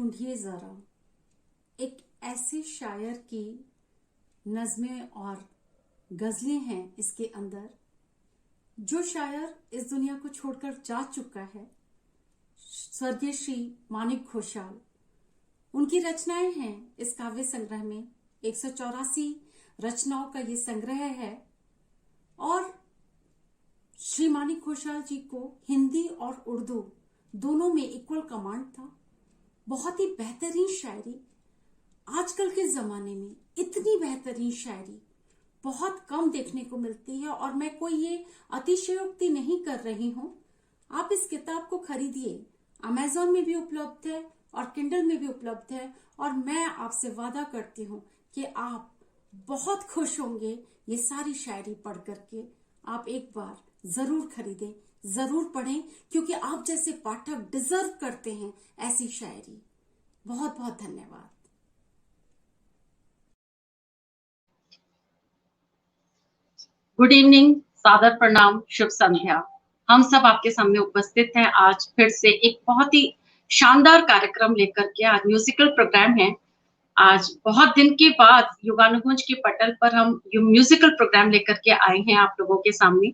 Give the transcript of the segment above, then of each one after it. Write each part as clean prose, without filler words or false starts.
ढूंढिए जरा एक ऐसे शायर की नज़में और गजलें हैं इसके अंदर, जो शायर इस दुनिया को छोड़कर जा चुका है, स्वर्गीय श्री मानिक घोषाल। उनकी रचनाएं हैं इस काव्य संग्रह में। 184 रचनाओं का ये संग्रह है और श्री मानिक घोषाल जी को हिंदी और उर्दू दोनों में इक्वल कमांड था। बहुत ही बेहतरीन शायरी। आजकल के जमाने में इतनी बेहतरीन शायरी बहुत कम देखने को मिलती है और मैं कोई ये अतिशयोक्ति नहीं कर रही हूं। आप इस किताब को खरीदिए, अमेज़न में भी उपलब्ध है और किंडल में भी उपलब्ध है और मैं आपसे वादा करती हूं कि आप बहुत खुश होंगे ये सारी शायरी पढ़ करके। आप एक बार जरूर खरीदें, जरूर पढ़ें, क्योंकि आप जैसे पाठक डिजर्व करते हैं ऐसी शायरी। बहुत बहुत धन्यवाद। गुड इवनिंग, सादर प्रणाम, शुभ संध्या। हम सब आपके सामने उपस्थित हैं आज फिर से एक बहुत ही शानदार कार्यक्रम लेकर के। आज म्यूजिकल प्रोग्राम है। आज बहुत दिन के बाद युगानुगुंज के पटल पर हम म्यूजिकल प्रोग्राम लेकर के आए हैं आप लोगों के सामने।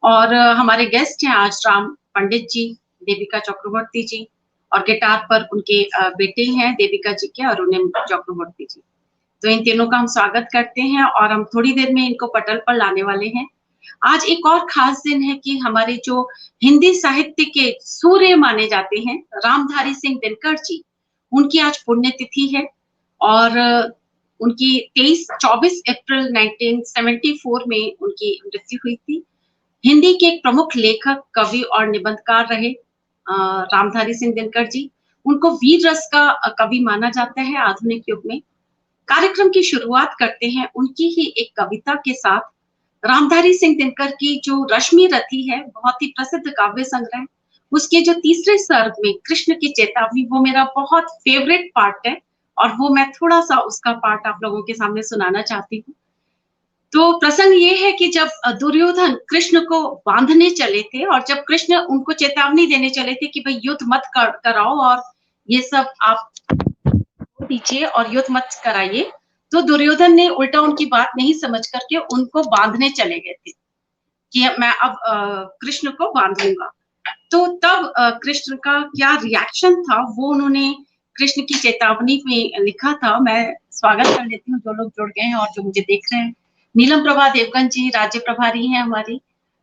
और हमारे गेस्ट हैं आज राम पंडित जी, देविका चक्रवर्ती जी, और गिटार पर उनके बेटे हैं देविका जी के और उन्हें चक्रवर्ती जी। तो इन तीनों का हम स्वागत करते हैं और हम थोड़ी देर में इनको पटल पर लाने वाले हैं। आज एक और खास दिन है कि हमारे जो हिंदी साहित्य के सूर्य माने जाते हैं रामधारी सिंह दिनकर जी, उनकी आज पुण्यतिथि है और उनकी 24 अप्रैल 1974 में उनकी मृत्यु हुई थी। हिंदी के एक प्रमुख लेखक, कवि और निबंधकार रहे रामधारी सिंह दिनकर जी। उनको वीर रस का कवि माना जाता है आधुनिक युग में। कार्यक्रम की शुरुआत करते हैं उनकी ही एक कविता के साथ। रामधारी सिंह दिनकर की जो रश्मि रथी है, बहुत ही प्रसिद्ध काव्य संग्रह, उसके जो तीसरे सर्ग में कृष्ण की चेतावनी, वो मेरा बहुत फेवरेट पार्ट है और वो मैं थोड़ा सा उसका पार्ट आप लोगों के सामने सुनाना चाहती हूँ। तो प्रसंग ये है कि जब दुर्योधन कृष्ण को बांधने चले थे और जब कृष्ण उनको चेतावनी देने चले थे कि भाई युद्ध मत कराओ और ये सब आप दीजिए और युद्ध मत कराइए, तो दुर्योधन ने उल्टा उनकी बात नहीं समझ करके उनको बांधने चले गए थे कि मैं अब कृष्ण को बांधूंगा। तो तब कृष्ण का क्या रिएक्शन था वो उन्होंने कृष्ण की चेतावनी में लिखा था। मैं स्वागत कर लेती हूँ जो लोग जुड़ गए हैं और जो मुझे देख रहे हैं। नीलम प्रभा देवगन जी राज्य प्रभारी हैं हमारी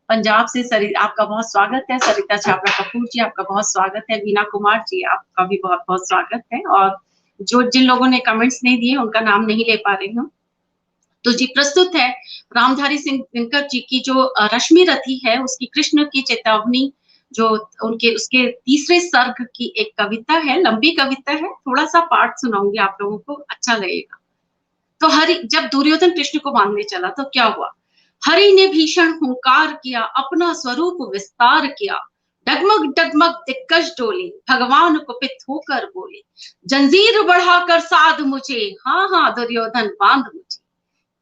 पंजाब से, आपका बहुत स्वागत है। सरिता छाबड़ा कपूर जी, आपका बहुत स्वागत है। वीना कुमार जी, आपका भी बहुत बहुत स्वागत है। और जो जिन लोगों ने कमेंट्स नहीं दिए उनका नाम नहीं ले पा रही हूँ। तो जी प्रस्तुत है रामधारी सिंह दिनकर जी की जो रश्मि रथी है, उसकी कृष्ण की चेतावनी, जो उनके उसके तीसरे सर्ग की एक कविता है। लंबी कविता है, थोड़ा सा पार्ट सुनाऊंगी आप लोगों को, अच्छा लगेगा। तो जब दुर्योधन कृष्ण को बांधने चला तो क्या हुआ? हरि ने भीषण हुंकार किया, अपना स्वरूप विस्तार किया, डगमग डगमग दिग्गज डोले, भगवान कुपित होकर बोले, जंजीर बढ़ाकर साध मुझे, हाँ हाँ दुर्योधन बांध मुझे।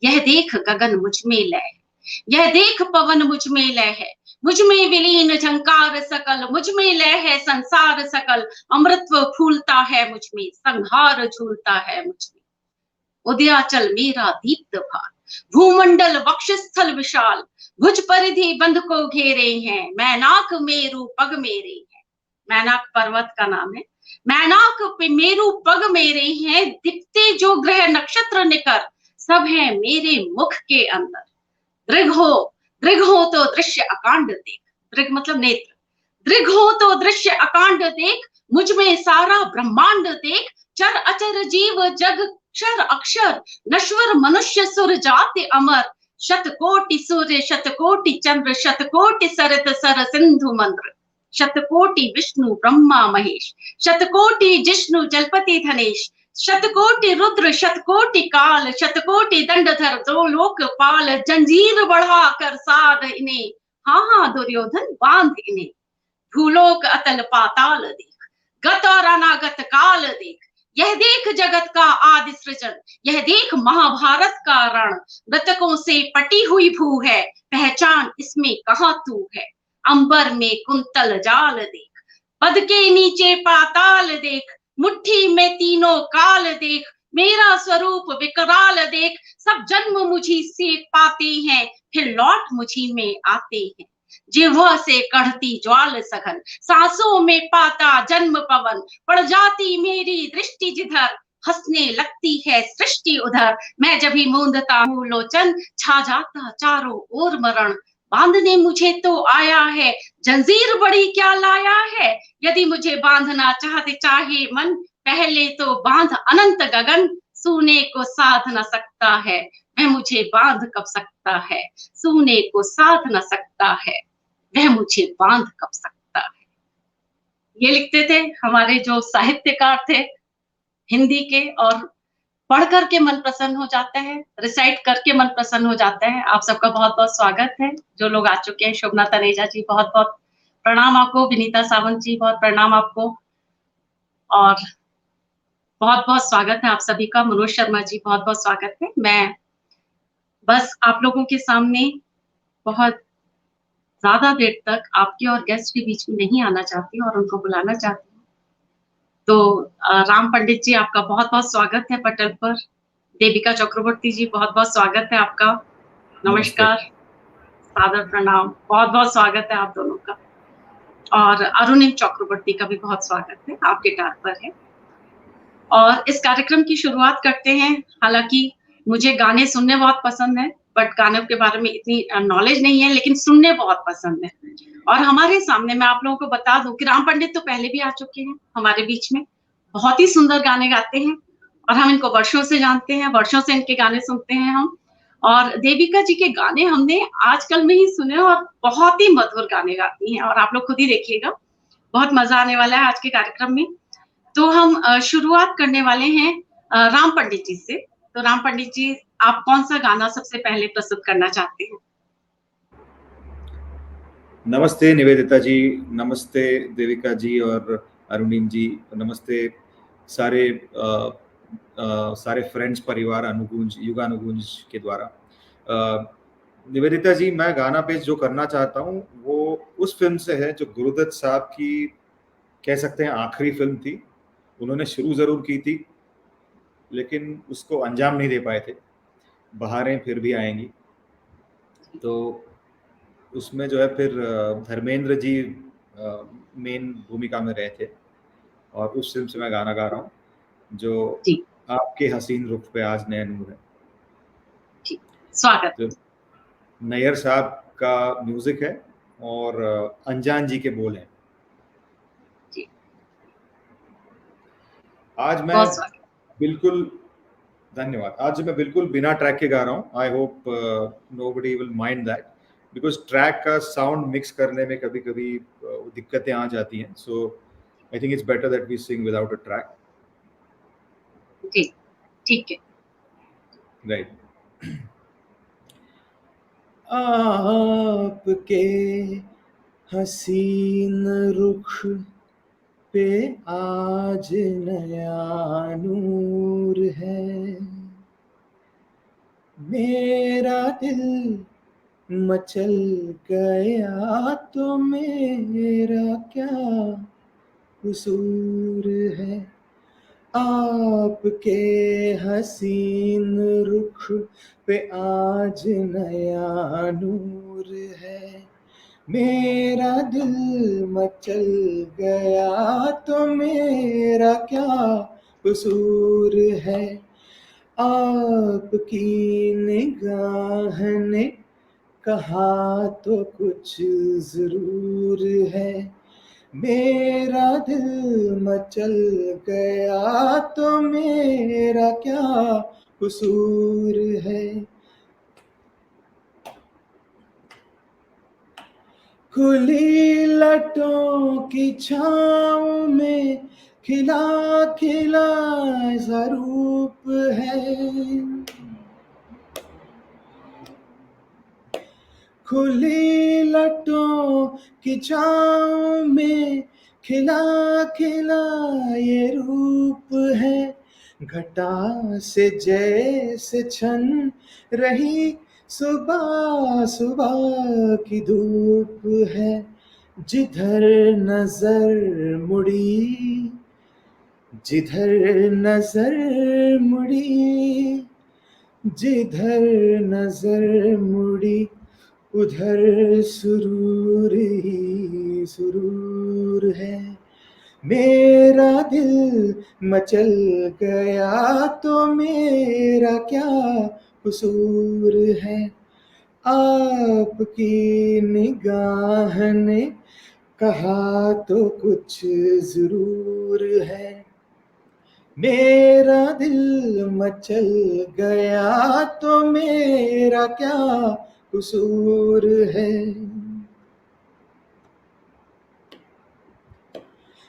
यह देख गगन मुझ में लय है, यह देख पवन मुझ में लय है, मुझ में विलीन झंकार सकल, मुझ में लय है संसार सकल, अमृतत्व फूलता है मुझ में, संहार झूलता है मुझ में। उदयाचल मेरा दीप्त भार, भूमंडल वक्षस्थल विशाल, भुज परिधि बंध को घेरे हैं, मैनाक मेरु पग मेरे हैं। मैनाक पर्वत का नाम है। मैनाक पे मेरु पग मेरे हैं, दिखते जो ग्रह नक्षत्र निकर, सब है मेरे मुख के अंदर। दृघ हो तो दृश्य अकांड देख, दृघ मतलब नेत्र, दृघ हो तो दृश्य अकांड देख, मुझ में सारा ब्रह्मांड देख, चर अचर जीव जग क्षर अक्षर, नश्वर मनुष्य सुर जाति अमर, शतकोटि सूर्य शतकोटि चंद्र, शतकोटि सरत सर सिंधु मंद्र, शतकोटि विष्णु ब्रह्मा महेश, शतकोटि जिष्णु जलपति धनेश, शतकोटि रुद्र शतकोटि काल, शतकोटि दंडधर दो लोक पाल, जंजीर बढ़ा कर साध इन्हें, हाँ हाँ दुर्योधन बांध इन्हें। भूलोक अतल पाताल देख, गत और अनागत काल देख, यह देख जगत का आदि सृजन, यह देख महाभारत का रण, मृतकों से पटी हुई भू है, पहचान इसमें कहाँ तू है। अंबर में कुंतल जाल देख, पद के नीचे पाताल देख, मुट्ठी में तीनों काल देख, मेरा स्वरूप विकराल देख, सब जन्म मुझी से पाते हैं, फिर लौट मुझी में आते हैं। जिह्वा से कढ़ती ज्वाल सघन, सांसों में पाता जन्म पवन, पड़ जाती मेरी दृष्टि जिधर, हंसने लगती है सृष्टि उधर। मैं जब भी मूंदता हूँ लोचन, छा जाता चारों ओर मरण। बांधने मुझे तो आया है, जंजीर बड़ी क्या लाया है। यदि मुझे बांधना चाहे मन, पहले तो बांध अनंत गगन। सूने को साध न सकता है, वह मुझे बांध कब सकता है। सूने को साध न सकता है, वह मुझे बांध कब सकता है। ये लिखते थे हमारे जो साहित्यकार थे हिंदी के, और पढ़ करके मन प्रसन्न हो जाता है, रिसाइट करके मन प्रसन्न हो जाता है। आप सबका बहुत बहुत स्वागत है। जो लोग आ चुके हैं, शोभना तनेजा जी बहुत बहुत प्रणाम आपको, विनीता सावंत जी बहुत प्रणाम आपको, और बहुत बहुत स्वागत है आप सभी का। मनोज शर्मा जी बहुत बहुत स्वागत है। मैं बस आप लोगों के सामने बहुत ज्यादा देर तक आपके और गेस्ट के बीच में नहीं आना चाहती और उनको बुलाना चाहती हूँ। तो राम पंडित जी आपका बहुत बहुत स्वागत है पटल पर। देविका चक्रवर्ती जी बहुत बहुत स्वागत है आपका। नमस्कार, सादर प्रणाम, बहुत बहुत स्वागत है आप दोनों का। और अरुणिम चक्रवर्ती का भी बहुत स्वागत है, आप गिटार पर है। और इस कार्यक्रम की शुरुआत करते हैं। हालांकि मुझे गाने सुनने बहुत पसंद है, बट गानों के बारे में इतनी नॉलेज नहीं है, लेकिन सुनने बहुत पसंद है। और हमारे सामने मैं आप लोगों को बता दूं कि राम पंडित तो पहले भी आ चुके हैं हमारे बीच में, बहुत ही सुंदर गाने गाते हैं और हम इनको वर्षों से जानते हैं, वर्षों से इनके गाने सुनते हैं हम। और देविका जी के गाने हमने आजकल में ही सुने और बहुत ही मधुर गाने गाती हैं, और आप लोग खुद ही देखिएगा, बहुत मजा आने वाला है आज के कार्यक्रम में। तो हम शुरुआत करने वाले हैं राम पंडित जी से। तो राम पंडित जी, आप कौन सा गाना सबसे पहले प्रस्तुत करना चाहते हैं? नमस्ते निवेदिता जी, नमस्ते देविका जी और अरुणिम जी, नमस्ते सारे सारे फ्रेंड्स परिवार अनुगुंज युगानुगुंज के द्वारा। निवेदिता जी, मैं गाना पेश जो करना चाहता हूँ वो उस फिल्म से है जो गुरुदत्त साहब की कह सकते हैं आखिरी फिल्म थी। उन्होंने शुरू जरूर की थी लेकिन उसको अंजाम नहीं दे पाए थे। बहारें फिर भी आएंगी, तो उसमें जो है फिर धर्मेंद्र जी मेन भूमिका में रहे थे, और उस फिल्म से मैं गाना गा रहा हूँ जो आपके हसीन रुख पे आज नया नूर है। स्वागत। जो नैयर साहब का म्यूजिक है और अनजान जी के बोल हैं। आज मैं बिल्कुल धन्यवाद। आज मैं बिल्कुल बिना ट्रैक के गा रहा हूँ। I hope nobody will mind that, because track का साउंड मिक्स करने में कभी कभी दिक्कतें आ जाती हैं। So I think it's better that we sing without a track. जी ठीक है, राइट। आपके हसीन रुख पे आज नया नूर है, मेरा दिल मचल गया तो मेरा क्या कसूर है। आपके हसीन रुख पे आज नया नूर है, मेरा दिल मचल गया तो मेरा क्या कसूर है। आपकी निगाह ने कहा तो कुछ जरूर है, मेरा दिल मचल गया तो मेरा क्या कसूर है। खुली लटों की छाँव में खिला खिला सा रूप है, खुली लटों की छाँव में खिला खिला ये रूप है। घटा से जैसे छन रही सुबह सुबह की धूप है, जिधर नजर मुड़ी जिधर नजर मुड़ी, जिधर नजर मुड़ी, उधर सुरूर ही सुरूर है। मेरा दिल मचल गया तो मेरा क्या कसूर है। आपकी निगाह ने कहा तो कुछ जरूर है। मेरा दिल मचल गया तो मेरा क्या कसूर है।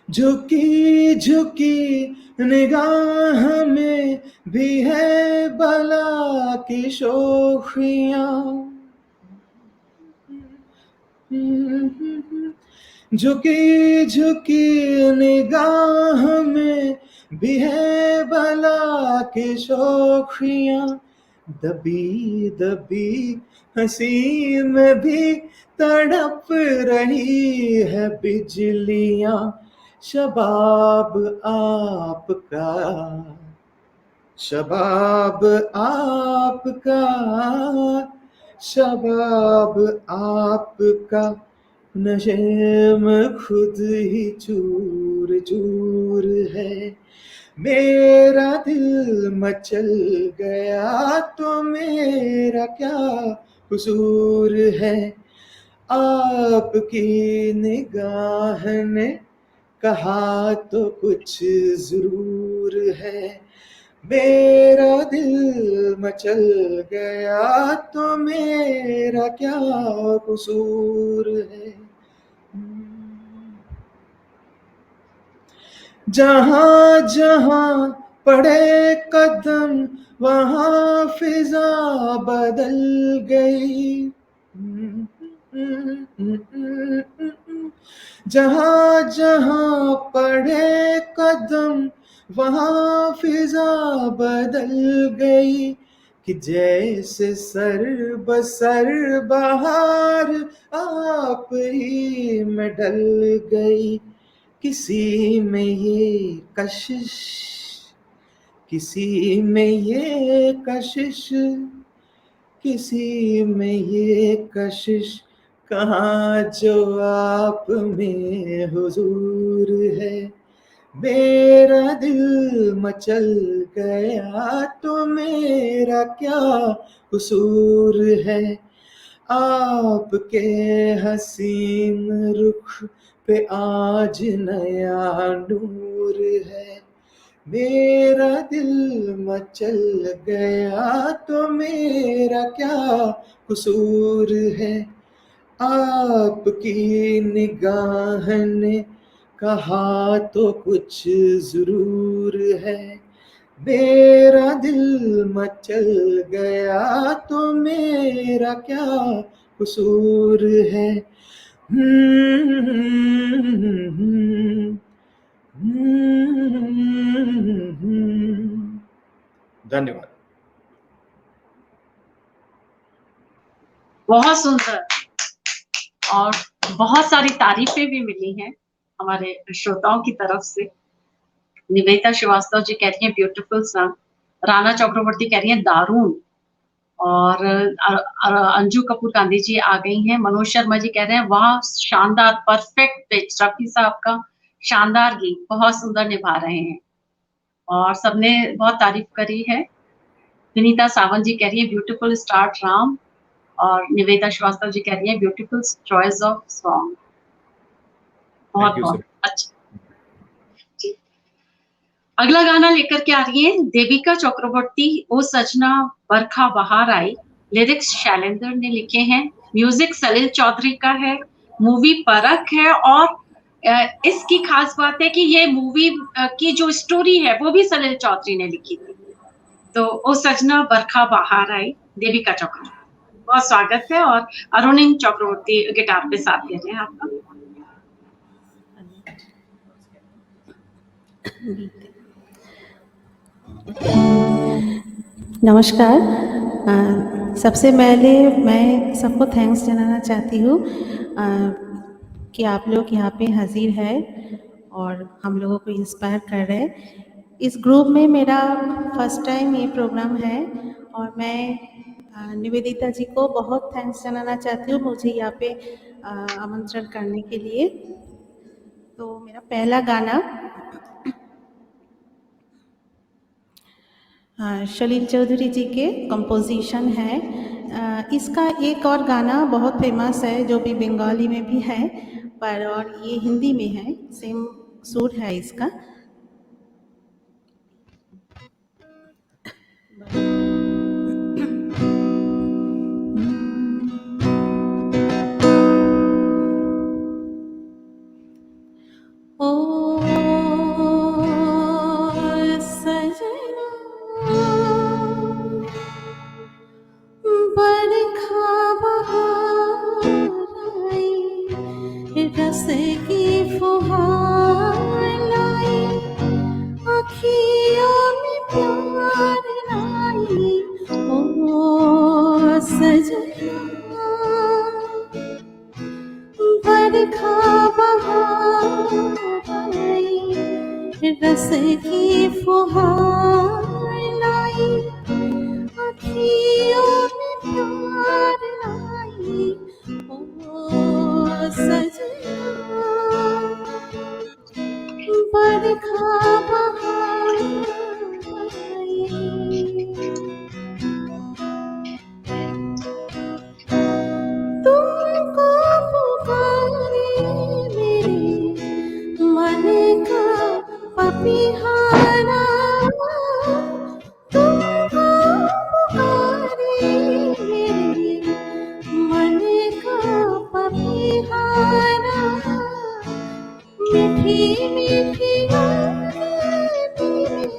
झुकी झुकी निगाह में भी है बला की शोखियाँ। झुकी झुकी निगाह में भी है बला की शोखियाँ। दबी दबी हंसी में भी तड़प रही है बिजलियाँ। शबाब आपका, शबाब आपका, शबाब आपका, नशे में खुद ही चूर चूर है। मेरा दिल मचल गया तो मेरा क्या कसूर है। आपकी निगाह ने कहा तो कुछ जरूर है। मेरा दिल मचल गया तो मेरा क्या कसूर है। जहां जहां पड़े कदम वहां फिजा बदल गई। जहां जहां पड़े कदम वहां फिजा बदल गई। कि जैसे सर बसर बहार आप ही में ढल गई। किसी में ये कशिश, किसी में ये कशिश, किसी में ये कशिश, कहाँ जो आप में हुजूर है। मेरा दिल मचल गया तो मेरा क्या कसूर है। आपके हसीन रुख पे आज नया नूर है। मेरा दिल मचल गया तो मेरा क्या कसूर है। आपकी निगाह ने कहा तो कुछ जरूर है। मेरा दिल मचल गया तो मेरा क्या कसूर है। धन्यवाद। बहुत सुंदर और बहुत सारी तारीफें भी मिली हैं हमारे श्रोताओं की तरफ से। निवेदिता श्रीवास्तव जी कह रही हैं ब्यूटीफुल सॉन्ग, राना चक्रवर्ती कह रही हैं दारूण, और अंजू कपूर गांधी जी आ गई हैं। मनोज शर्मा जी कह रहे हैं वाह शानदार, परफेक्ट पिच, रफी साहब का शानदार गीत, बहुत सुंदर निभा रहे हैं, और सबने बहुत तारीफ करी है। विनीता सावंत जी कह रही है ब्यूटीफुल स्टार्ट राम, और निवेदिता श्रीवास्तव जी कह रही है ब्यूटीफुल चॉइस ऑफ सॉन्ग। बहुत बहुत अच्छा जी। अगला गाना लेकर के आ रही है देविका चक्रवर्ती, ओ सजना बरखा बहार आई। लिरिक्स शैलेंद्र ने लिखे हैं, म्यूजिक सलील चौधरी का है, मूवी परख है, और इसकी खास बात है कि ये मूवी की जो स्टोरी है वो भी सलील चौधरी ने लिखी थी। तो ओ सजना बरखा बहार आई, देविका चक्रवर्ती, बहुत स्वागत है। और अरुणिन चक्रवर्ती गिटार पे साथ दे रहे हैं आपका। नमस्कार। सबसे पहले मैं सबको थैंक्स जताना चाहती हूँ कि आप लोग यहाँ पे हाजिर है, और हम लोगों को इंस्पायर कर रहे हैं। इस ग्रुप में मेरा फर्स्ट टाइम ये प्रोग्राम है और मैं निवेदिता जी को बहुत थैंक्स जताना चाहती हूँ मुझे यहाँ पे आमंत्रण करने के लिए। तो मेरा पहला गाना शलील चौधरी जी के कंपोजिशन है। इसका एक और गाना बहुत फेमस है जो भी बंगाली में भी है पर और ये हिंदी में है, सेम सुर है इसका। ओ सजना बरखा बहार आई, रस की फुहार लाई, अखियों में प्यार लाई। ओ सजना बरखा बहार आई, रस की फुहार लाई, अखियों में प्यार लाई। ओ सजना बरखा बहार आई। तुमको पुकारे मेरे मन का पपीहारा, तुमको पुकारे मेरे मन का पपीहारा, मीठी मीठी बातें में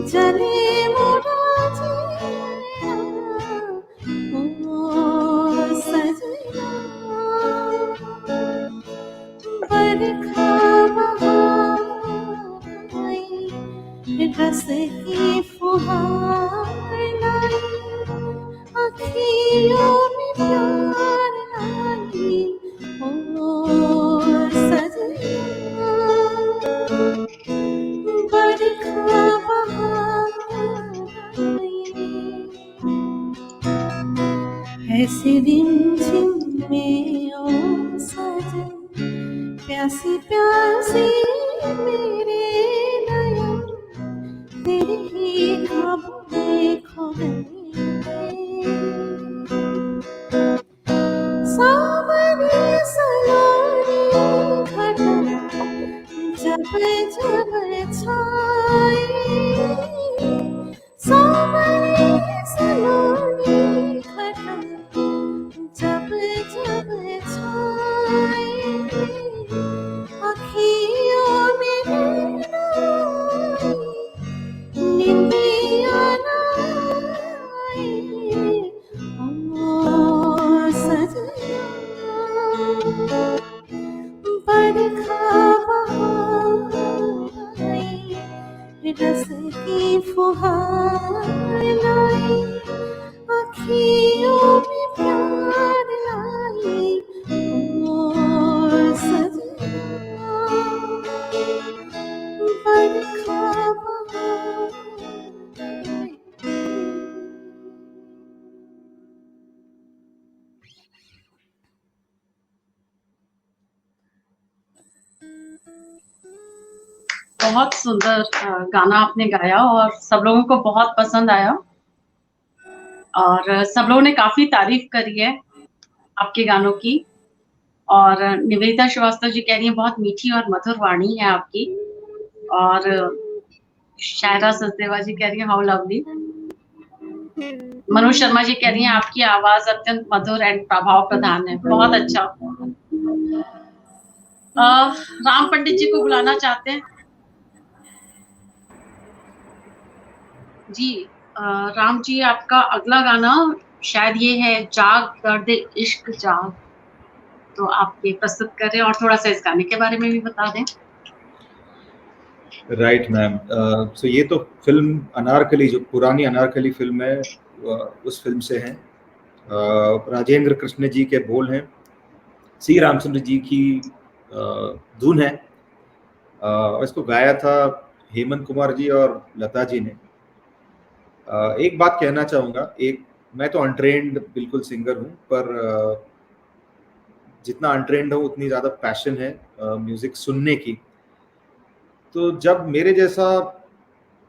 जले मोरा जिया। ओ सजना बरखा बहार आई, रस की फुहार लाई, अखियों में प्यार लाई। ओ सजना बरखा बहार आई। ऐसे रिमझिम में ओ सजन प्यासी प्यासी मेरे नयन, तेरे ही ख्वाबों में खो गए। सावरी सलोनी घटा जब जब छाई, सावरी सलोनी घटा जब जब छाई, अखियों में आई, निंदिया आई। ओ सजना बरखा बहार आई, रस की फुहार लाई, अखियों में प्यार लाई। ओ सजना बरखा बहार आई। बहुत सुंदर गाना आपने गाया और सब लोगों को बहुत पसंद आया और सब लोगों ने काफी तारीफ करी है आपके गानों की। और निवेदिता श्रीवास्तव जी कह रही है बहुत मीठी और मधुर वाणी है आपकी, और शायरा सचदेवा जी कह रही है हाउ लवली। मनोज शर्मा जी कह रही हैं आपकी आवाज अत्यंत मधुर एंड प्रभाव प्रधान है। बहुत अच्छा। राम पंडित जी को बुलाना चाहते हैं जी। राम जी, आपका अगला गाना शायद ये है जाग दर्द इश्क जाग, तो आप ये प्रस्तुत करें और थोड़ा सा इस गाने के बारे में भी बता दें। Right ma'am. सो ये तो फिल्म अनारकली, जो पुरानी अनारकली फिल्म है, उस फिल्म से है। राजेंद्र कृष्ण जी के बोल हैं, सी रामचंद्र जी की धुन है। और इसको गाया था हेमंत कुमार जी और लता जी ने। एक बात कहना चाहूँगा, मैं तो अनट्रेन्ड बिल्कुल सिंगर हूँ, पर जितना अनट्रेन्ड हूँ उतनी ज़्यादा पैशन है म्यूज़िक सुनने की। तो जब मेरे जैसा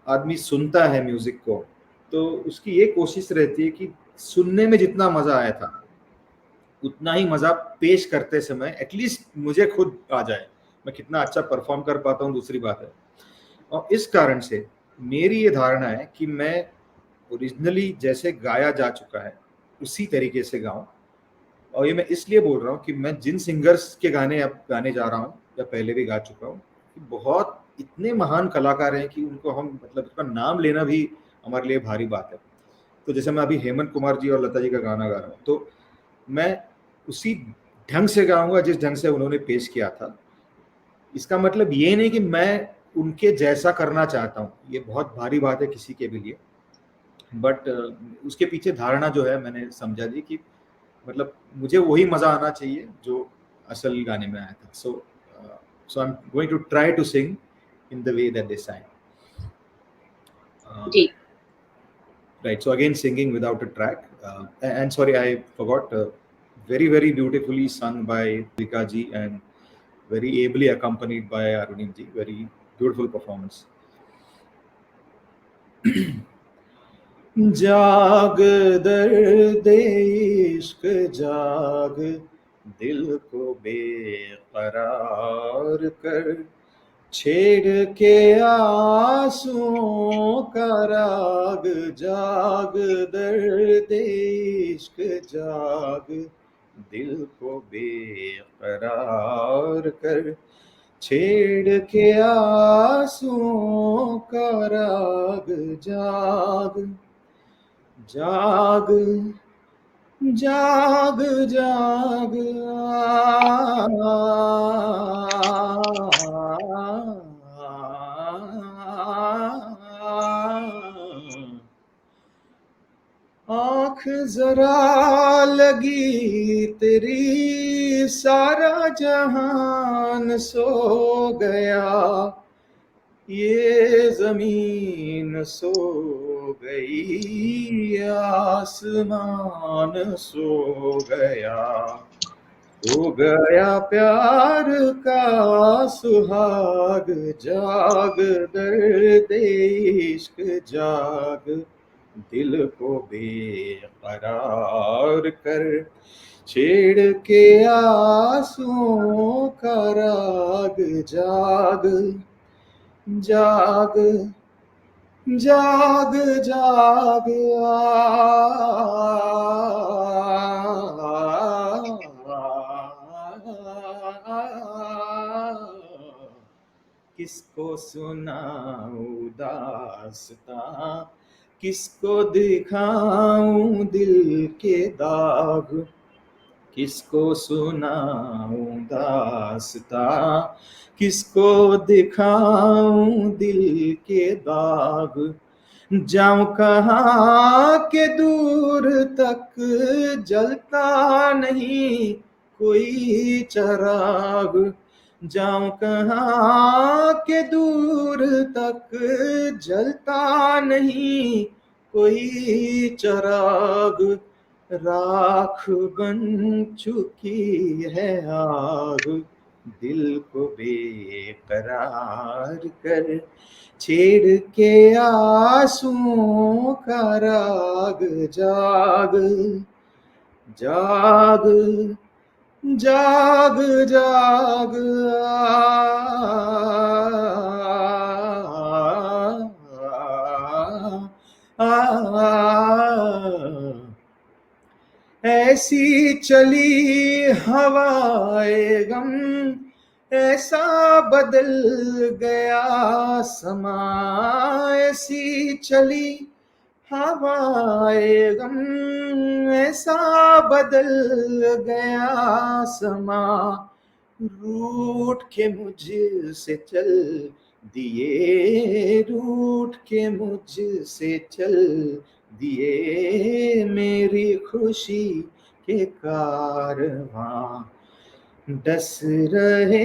आदमी सुनता है म्यूज़िक को, तो उसकी ये कोशिश रहती है कि सुनने में जितना मज़ा आया था, उतना ही मज़ा पेश करते समय एटलीस्ट मुझे खुद आ जाए। मैं कितना अच्छा परफ़ॉर्म कर पाता हूँ दूसरी बात है। और इस कारण से मेरी ये धारणा है कि मैं ओरिजिनली जैसे गाया जा चुका है, उसी तरीके से गाऊँ। और ये मैं इसलिए बोल रहा हूँ कि मैं जिन सिंगर्स के गाने अब गाने जा रहा हूँ, या पहले भी गा चुका हूँ, बहुत इतने महान कलाकार हैं कि उनको हम मतलब उसका नाम लेना भी हमारे लिए भारी बात है। तो जैसे मैं अभी हेमंत कुमार जी और लता जी का गाना गा रहा हूँ, तो मैं उसी ढंग से गाऊंगा जिस ढंग से उन्होंने पेश किया था। इसका मतलब ये नहीं कि मैं उनके जैसा करना चाहता हूँ, ये बहुत भारी बात है किसी के भी लिए। बट उसके पीछे धारणा जो है मैंने समझा दी कि मतलब मुझे वही मजा आना चाहिए जो असल गाने में आया था। So I am going to try to sing in the way that they sang. जी Right, so again singing without a track, and sorry I forgot, very very beautifully sung by Vika ji and very ably accompanied by Arunim ji. Very beautiful performance. जाग दर्द इश्क जाग, दिल को बेकरार कर, छेड़ के आंसुओं का राग। जाग दर्द इश्क जाग, दिल को बेकरार कर, छेड़ के आंसुओं का राग। जाग जाग जाग जाग, आँख जरा लगी तेरी, सारा जहान सो गया, ये जमीन सो गई, आसमान सो गया, हो गया प्यार का सुहाग। जाग दर्द इश्क जाग, दिल को बेकरार कर, छेड़ के आंसुओं का राग। जाग जाग जाग जाग, किसको सुनाऊं दास्तां, किसको दिखाऊं दिल के दाग, किसको सुनाऊं दास्तां, किसको दिखाऊं दिल के दाग। जाऊं कहाँ के दूर तक, जलता नहीं कोई चराग। जाऊं कहाँ के दूर तक, जलता नहीं कोई चराग। राख बन चुकी है आग, दिल को बेकरार कर, छेड़ के आंसुओं का राग। जाग जाग जाग जाग, ऐसी चली हवाए गम, ऐसा बदल गया समा, ऐसी चली हवाए गम, ऐसा बदल गया समा। रूठ के मुझसे चल दिए, रूठ के मुझसे चल दिए, मेरी खुशी के कारवां। डस रहे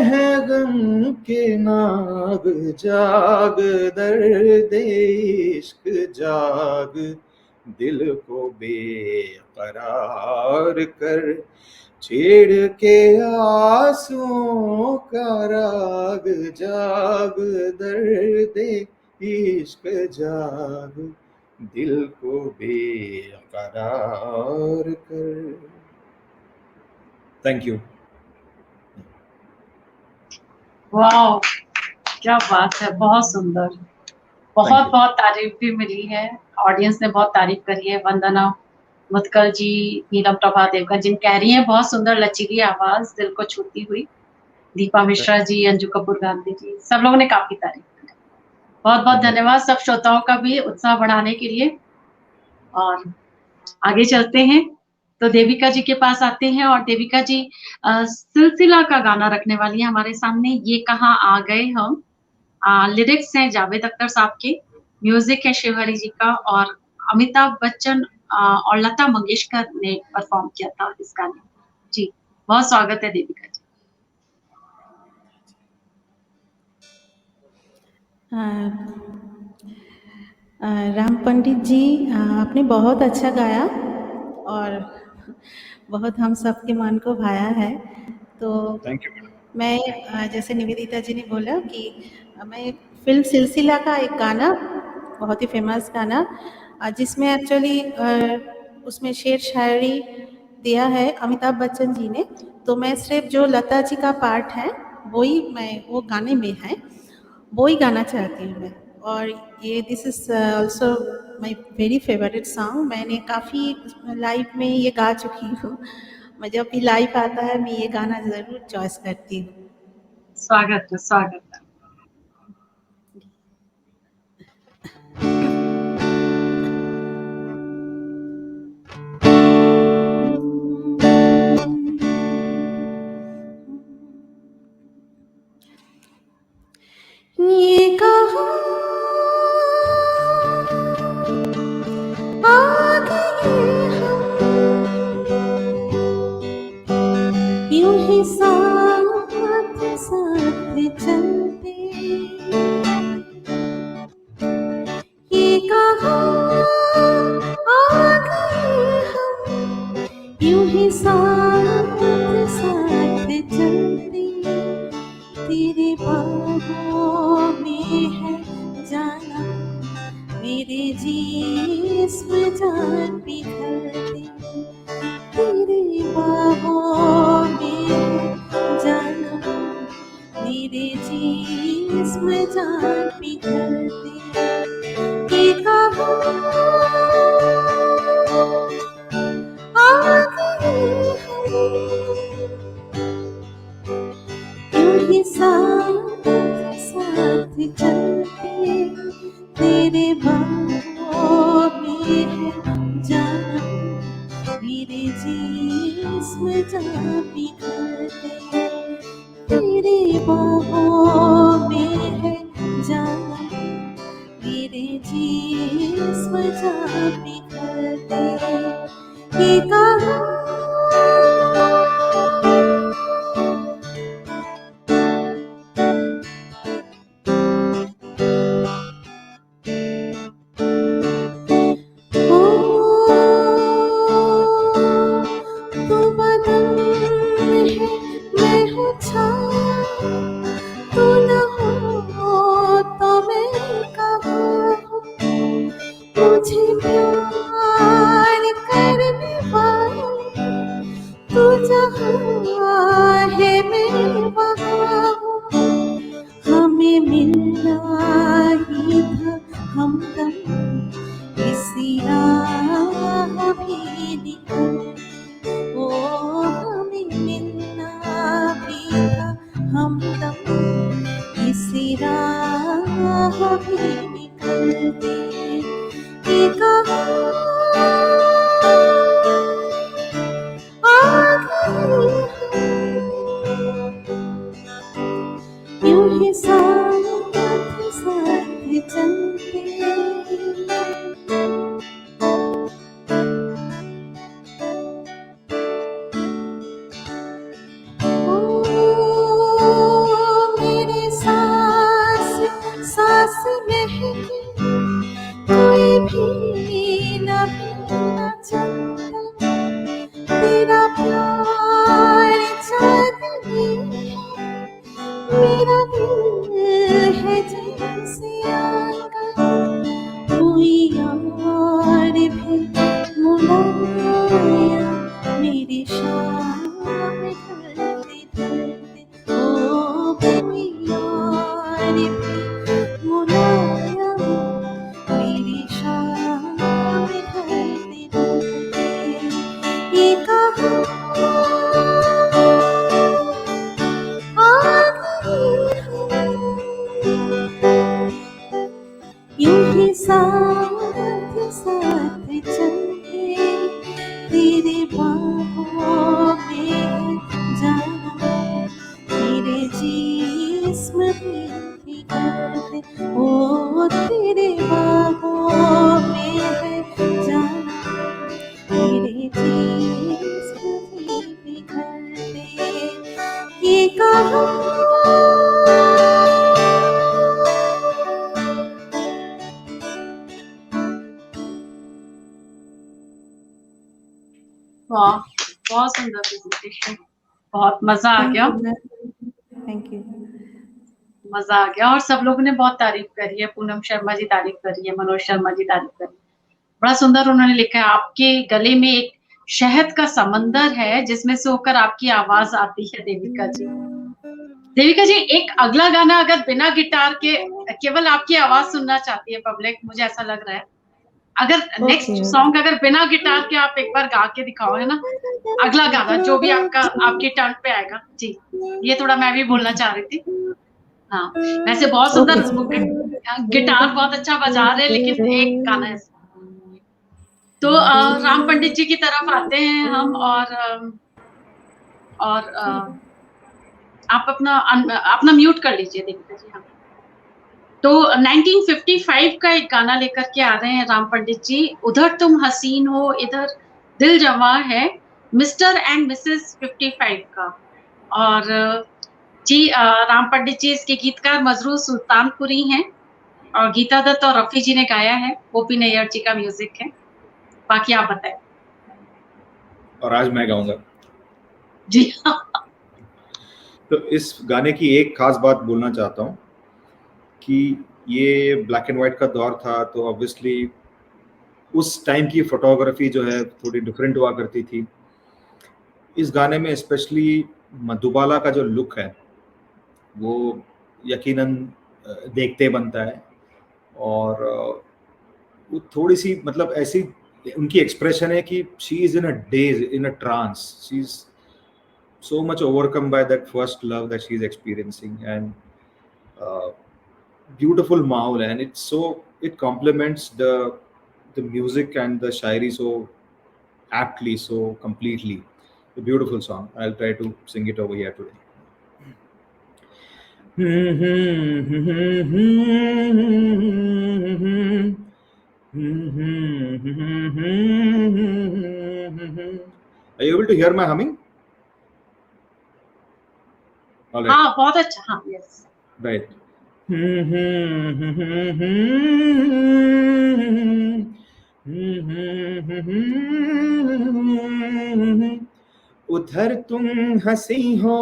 हैं गम के नाग, जाग दर्द इश्क जाग, दिल को बेकरार कर, छेड़ के आंसुओं का राग, जाग दर्द इश्क जाग, दिल को बेकरार कर। Thank you. वाह, क्या बात है, बहुत सुंदर। बहुत Thank you. बहुत तारीफ भी मिली है, ऑडियंस ने बहुत तारीफ करी है। वंदना मुदगल जी, नीलम प्रभा देवगन जिन कह रही हैं बहुत सुंदर लचीली आवाज, दिल को छूती हुई। दीपा मिश्रा जी, अंजू कपूर गांधी जी, सब लोगों ने काफी तारीफ की। बहुत बहुत धन्यवाद सब श्रोताओं का भी उत्साह बढ़ाने के लिए। और आगे चलते हैं तो देविका जी के पास आते हैं। और देविका जी सिलसिला का गाना रखने वाली है हमारे सामने, ये कहाँ आ गए हम। लिरिक्स हैं जावेद अख्तर साहब के, म्यूजिक है शिवहरी जी का, और अमिताभ बच्चन और लता मंगेशकर ने परफॉर्म किया था इस गाने में। जी, बहुत स्वागत है देविका जी। राम पंडित जी, आपने बहुत अच्छा गाया और बहुत हम सबके मन को भाया है। तो थैंक यू। मैं जैसे निवेदिता जी ने बोला कि मैं फिल्म सिलसिला का एक गाना, बहुत ही फेमस गाना, जिसमें एक्चुअली उसमें शेर शायरी दिया है अमिताभ बच्चन जी ने, तो मैं सिर्फ जो लता जी का पार्ट है वो गाने में है, वो ही गाना चाहती हूँ मैं। और ये this is also my very favourite song. मैंने काफ़ी लाइव में ये गा चुकी हूँ। मैं जब भी लाइव आता है मैं ये गाना ज़रूर चॉइस करती हूँ। स्वागत है, स्वागत है। ये कहाँ आ गए हम, यूं ही साथ साथ चलते, ये कहाँ आ गए हम, यूं ही साथ साथ चलते, तेरे बाहों में है जाना, मेरे जिस्म जान पिघलती, तेरे बाहों में है जाना, मेरे जिस्म जान पिघलती, ये कहाँ आ गए हम, यूं ही साथ साथ चलते, तेरे बाहों में है जाना, मेरे जिस्म जा पिघलते, तेरे बाहों में है जाना, मेरे जिस्म जा पिघलते, ये कहाँ तू बदन है मैं हूँ छाया, तू न हो तो मैं कहाँ हूँ, मुझे प्यार करने वाले, तू जहाँ है मैं वहाँ हूँ, हमें मिलना ही था हमदम, इसी राह भी निकल, ओ हमें मिलना भी था हमदम, इसी राह भी निकलते, ये कहाँ आ गए हम, यूं ही साथ साथ चलते। मेरा दिल है जैसे आंगन, कोई यार भी मुलाया मेरी शाम ढलते ढलते। ओ कोई यार भी मुलाया मेरी शाम ढलते ढलते। ये कहाँ आ गई हूँ, यूं ही साथ साथ चलते तेरे बाहों में जाना, तेरे जिस्म पे फिरते, ओ तेरे बाहों में है जाना, तेरे जिस्म पे बिखरते। ये कहाँ वाह, बहुत सुंदर प्रेजेंटेशन, बहुत मजा आ गया, थैंक यू। मजा आ गया। और सब लोगों ने बहुत तारीफ करी है, पूनम शर्मा जी तारीफ करी है, मनोज शर्मा जी तारीफ करी है, बड़ा सुंदर उन्होंने लिखा है। आपके गले में एक शहद का समंदर है जिसमें से होकर आपकी आवाज आती है देविका जी। देविका जी, एक अगला गाना अगर बिना गिटार के केवल आपकी आवाज सुनना चाहती है पब्लिक, मुझे ऐसा लग रहा है, अगर नेक्स्ट सॉन्ग अगर बिना गिटार के आप एक बार गा के दिखाओ, है ना, अगला गाना जो भी आपकी टर्न पे आएगा जी। ये थोड़ा मैं भी बोलना चाह रही थी। हाँ, वैसे बहुत सुंदर गिटार बहुत अच्छा बजा रहे हैं, लेकिन एक गाना है। तो राम पंडित जी की तरफ आते हैं हम, और आप अपना म्यूट कर लीजिए देविका जी। हाँ, तो 1955 का एक गाना लेकर के आ रहे हैं राम पंडित जी, उधर तुम हसीन हो इधर दिल जवां है, मिस्टर एंड मिसेस 55 का। और जी राम पंडित जी इसके गीतकार मजरूर सुल्तानपुरी हैं, और गीता दत्त और रफी जी ने गाया है, ओपी नैयर जी का म्यूजिक है। बाकी आप बताएं। और आज मैं गाऊंगा जी हाँ। तो इस गाने की एक खास बात बोलना चाहता हूँ कि ये ब्लैक एंड व्हाइट का दौर था, तो ऑब्वियसली उस टाइम की फोटोग्राफी जो है थोड़ी डिफरेंट हुआ करती थी। इस गाने में स्पेशली मधुबाला का जो लुक है वो यकीनन देखते बनता है, और वो थोड़ी सी मतलब ऐसी उनकी एक्सप्रेशन है कि she is in a daze, in a trance, she is so much overcome by that first love that she's experiencing, and beautiful maul, and it complements the music and the shairi so aptly, so completely. A beautiful song. I'll try to sing it over here today. Are you able to hear my humming? All right. हाँ, बहुत अच्छा। हाँ, yes, Right. उधर तुम हंसी हो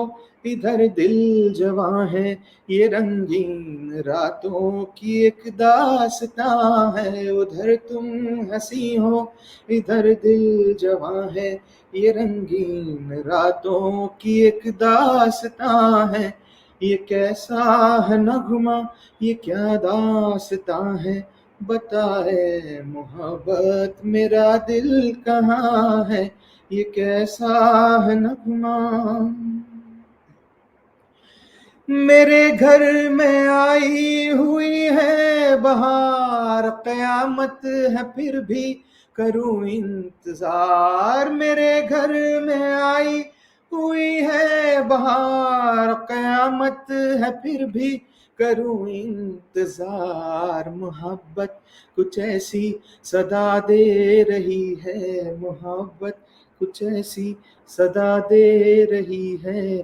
इधर दिल जवां है, ये रंगीन रातों की एक दास्तां है। उधर तुम हंसी हो इधर दिल जवां है, ये रंगीन रातों की एक दास्तां है। ये कैसा है नगमा, ये क्या दास्तां है, बताए मोहब्बत मेरा दिल कहाँ है। ये कैसा है नगमा, मेरे घर में आई हुई है बहार, कयामत है फिर भी करूं इंतजार। मेरे घर में आई हुई है बहार, कयामत है फिर भी करूं इंतजार। मोहब्बत कुछ ऐसी सदा दे रही है, मोहब्बत कुछ ऐसी सदा दे रही है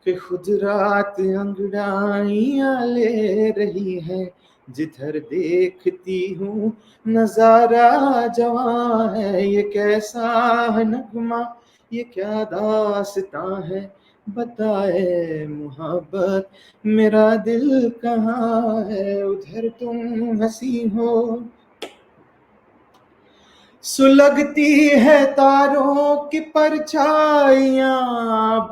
कि खुद रात अंगड़ाइयां ले रही है। जिधर देखती हूँ नजारा जवां है, ये कैसा है नगमा, ये क्या दास्तां है, बताए मोहब्बत मेरा दिल कहाँ है, उधर तुम हंसी हो, सुलगती है तारों की परछाइयाँ,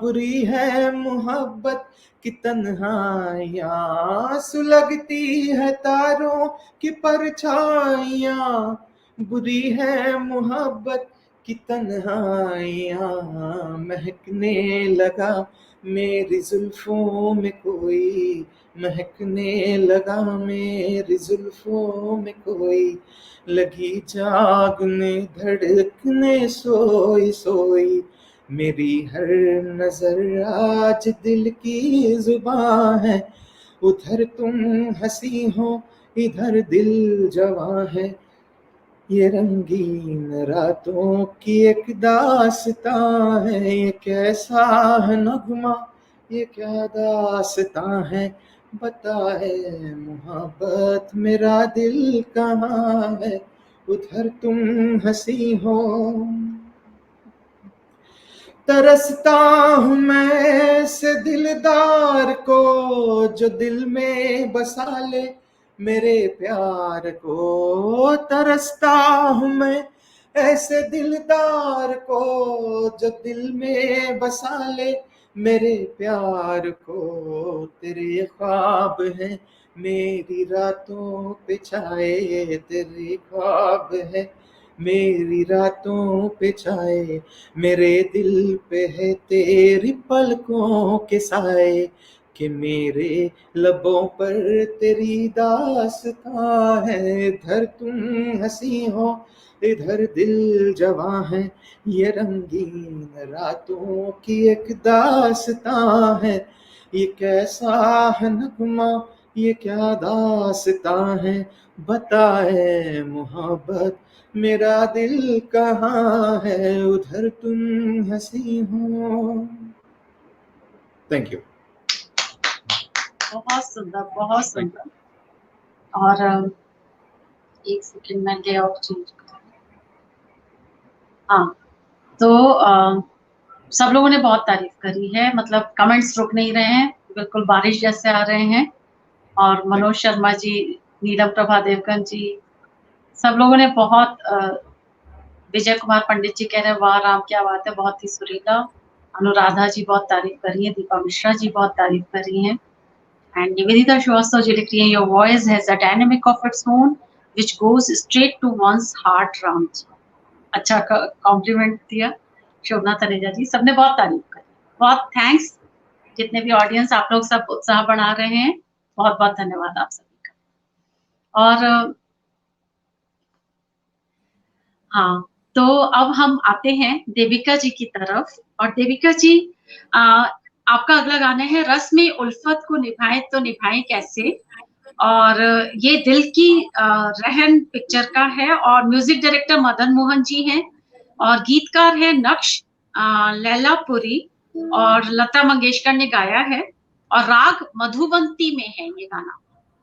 बुरी है मोहब्बत की तन्हाइयाँ, सुलगती है तारों की परछाइयाँ, बुरी है मोहब्बत की तन्हाइयाँ, महकने लगा मेरी जुल्फों में कोई, महकने लगा मेरी जुल्फों में कोई, लगी जागने धड़कने सोई सोई, मेरी हर नजर आज दिल की जुबां है, उधर तुम हंसी हो इधर दिल जवां है, ये रंगीन रातों की एक दास्तां है, ये कैसा है नगमा, ये क्या दास्तां है, बताए मोहब्बत मेरा दिल कहाँ है, उधर तुम हंसी हो, तरसता हूँ मैं ऐसे दिलदार को जो दिल में बसा ले मेरे प्यार को, तरसता हूँ मैं ऐसे दिलदार को जो दिल में बसा ले मेरे प्यार को, तेरे ख्वाब हैं मेरी रातों पे छाए, तेरे ख्वाब है मेरी रातों पे छाए, मेरे दिल पे है तेरी पलकों के साए, कि मेरे लबों पर तेरी दास्तां है, इधर तुम हंसी हो इधर दिल जवां है, ये रंगीन रातों की एक दास्तां है, ये कैसा है नगमा, ये क्या दास्तां है, बताए मोहब्बत मेरा दिल कहाँ है, उधर तुम हंसी हो। Thank you. बहुत सुंदर, बहुत सुंदर। और एक सेकंड में लेआउट चेंज कर। हाँ, तो सब लोगों ने बहुत तारीफ करी है, मतलब कमेंट्स रुक नहीं रहे हैं, बिल्कुल बारिश जैसे आ रहे हैं। और मनोज शर्मा जी, नीलम प्रभा देवगन जी, सब लोगों ने बहुत विजय कुमार पंडित जी कह रहे हैं वाह राम क्या बात है, बहुत ही सुरीला। अनुराधा जी बहुत तारीफ करी है, दीपा मिश्रा जी बहुत तारीफ करी हैं। एंड निवेदिता श्रीवास्तव जी लिख रही है your voice has a dynamic of its own which goes straight to one's heart. Ram ji, अच्छा कॉम्प्लीमेंट दिया। शोभना तनेजा जी, सबने बहुत तारीफ करी, बहुत थैंक्स। जितने भी ऑडियंस आप लोग सब उत्साह बढ़ा रहे हैं, बहुत बहुत धन्यवाद आप सभी का। और हाँ, तो अब हम आते हैं देविका जी की तरफ। और देविका जी, आपका अगला गाना है रस में उल्फत को निभाए तो निभाए कैसे। और ये दिल की रहन पिक्चर का है और म्यूजिक डायरेक्टर मदन मोहन जी हैं और गीतकार है नक्श लैलापुरी और लता मंगेशकर ने गाया है और राग मधुबंती में है ये गाना।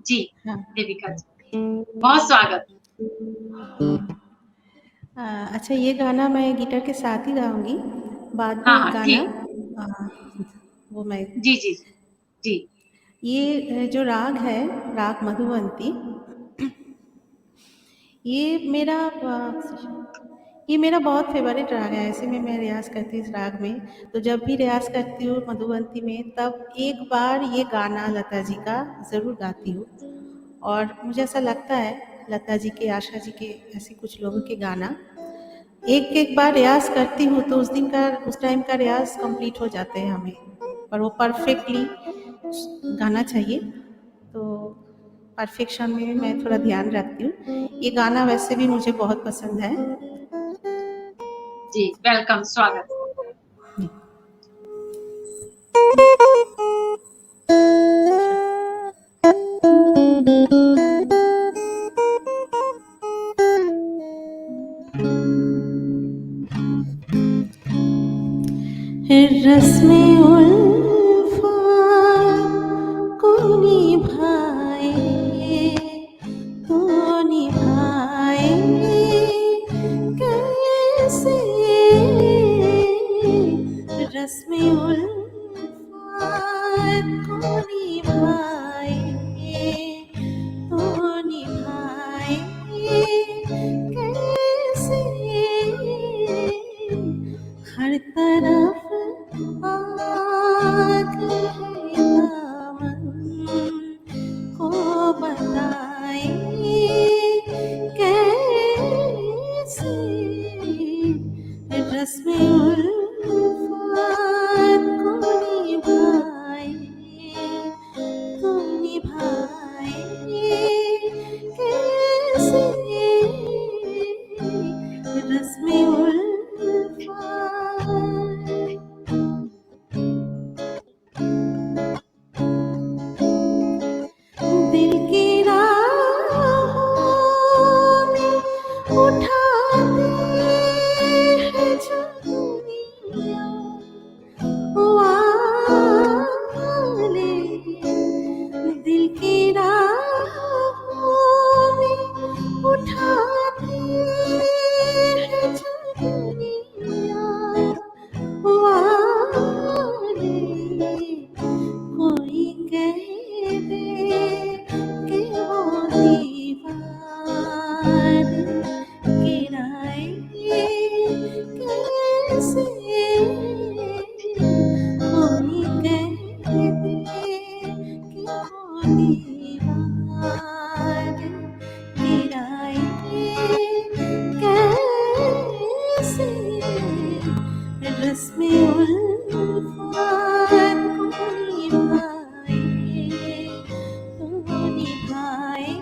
जी देविका जी, बहुत स्वागत। अच्छा, ये गाना मैं गिटार के साथ ही गाऊंगी, बाद में हाँ, एक गाना वो मैं जी जी जी। ये जो राग है, राग मधुबंती, ये मेरा बहुत फेवरेट राग है। ऐसे में मैं रियाज करती हूँ इस राग में, तो जब भी रियाज करती हूँ मधुबंती में, तब एक बार ये गाना लता जी का ज़रूर गाती हूँ। और मुझे ऐसा लगता है लता जी के, आशा जी के, ऐसे कुछ लोगों के गाना एक एक बार रियाज करती हूँ तो उस टाइम का रियाज कंप्लीट हो जाते हैं हमें, पर वो परफेक्टली गाना चाहिए, तो परफेक्शन में मैं थोड़ा ध्यान रखती हूँ। ये गाना वैसे भी मुझे बहुत पसंद है। जी वेलकम, स्वागत। रस में उल्फत को निभाए तो निभाए कैसे, रस में उल्फत को निभाए तो निभाए कैसे, हर तरफ आग है दामन को बताए कैसे, रस्म उल्फत को निभाए तो निभाए कैसे, रस्म उल्फत। दिल की राहों में उठाते हैं जो दुनिया वाले, दिल की राहों में उठाते हैं जो दुनिया वाले, कोई कह दे कि वो दीवार गिराए कैसे, कोई कह दे कि वो दीवार गिराए कैसे, रस्म उल्फत को निभाए तो निभाए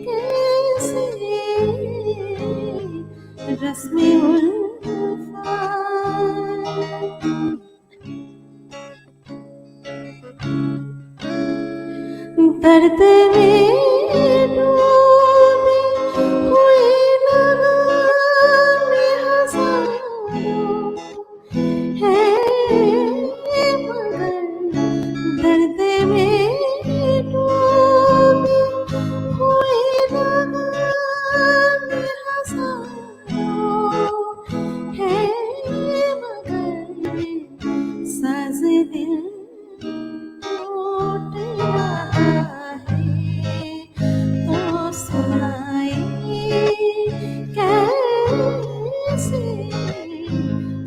कैसे, रस्म उल्फत। दर्द में डूबे हुए नगामे हजारों हैं, मगर दर्द में डूबे हुए नगामे हजारों हैं, मगर साज़ दिल टूट रहा है तो सुनाए कैसे,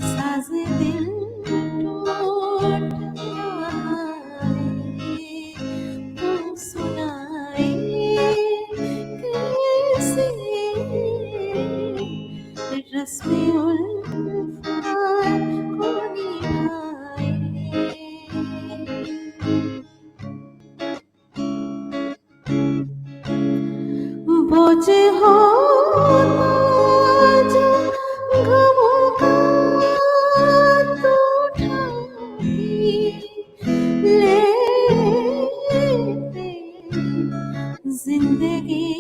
साज़ दिल टूट रहा है तो सुनाए कैसे, रस्म उल्फत को निभाए। बोझ होता जो गमों का तो उठाती लेते, जिंदगी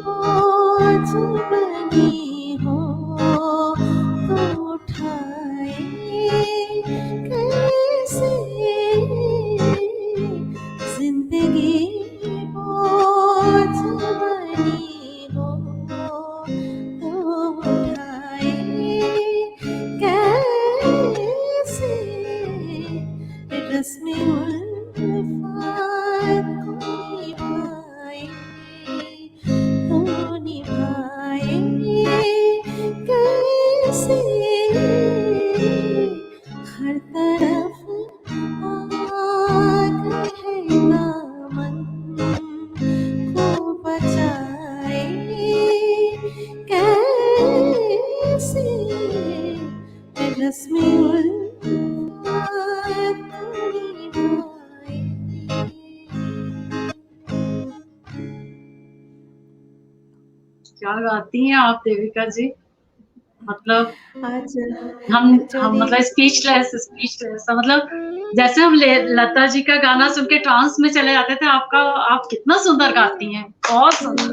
बोझ बनी हो तो उठाए कैसे, जिंदगी बोझ बनी हो तो उठाए कैसे, रस्म उल्फत को निभाए तो निभाए कैसे, हर तरफ आग है दामन को बचाए कैसे, रस्म उल्फत को निभाए। क्या गाती हैं आप देविका जी, मतलब आज हम एक्चुअली मतलब स्पीचलेस मतलब जैसे हम लता जी का गाना सुन के ट्रांस में चले जाते थे, आप कितना सुंदर गाती हैं, बहुत सुंदर।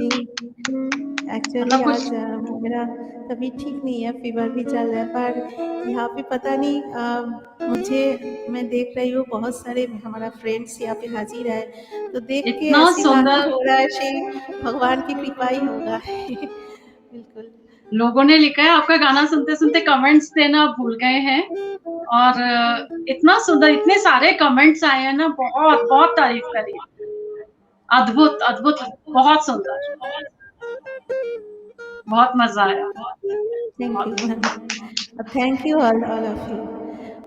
एक्चुअली मतलब कुछ आज मेरा तबीयत ठीक नहीं है, फीवर भी चल रहा है, पर यहाँ पे पता नहीं मैं देख रही हूँ बहुत सारे हमारा फ्रेंड्स यहाँ पे हाजिर है, तो देख के इतना ऐसे मालूम सुंदर हो रहा है कि भगवान की कृपा ही होगा। बिल्कुल लोगों ने लिखा है आपका गाना सुनते सुनते कमेंट्स देना भूल गए हैं, और इतना सुंदर, इतने सारे कमेंट्स आए हैं ना, बहुत बहुत तारीफ करी, अद्भुत अद्भुत, बहुत सुंदर, बहुत मजा आया। Thank you ma'am, thank you all of you.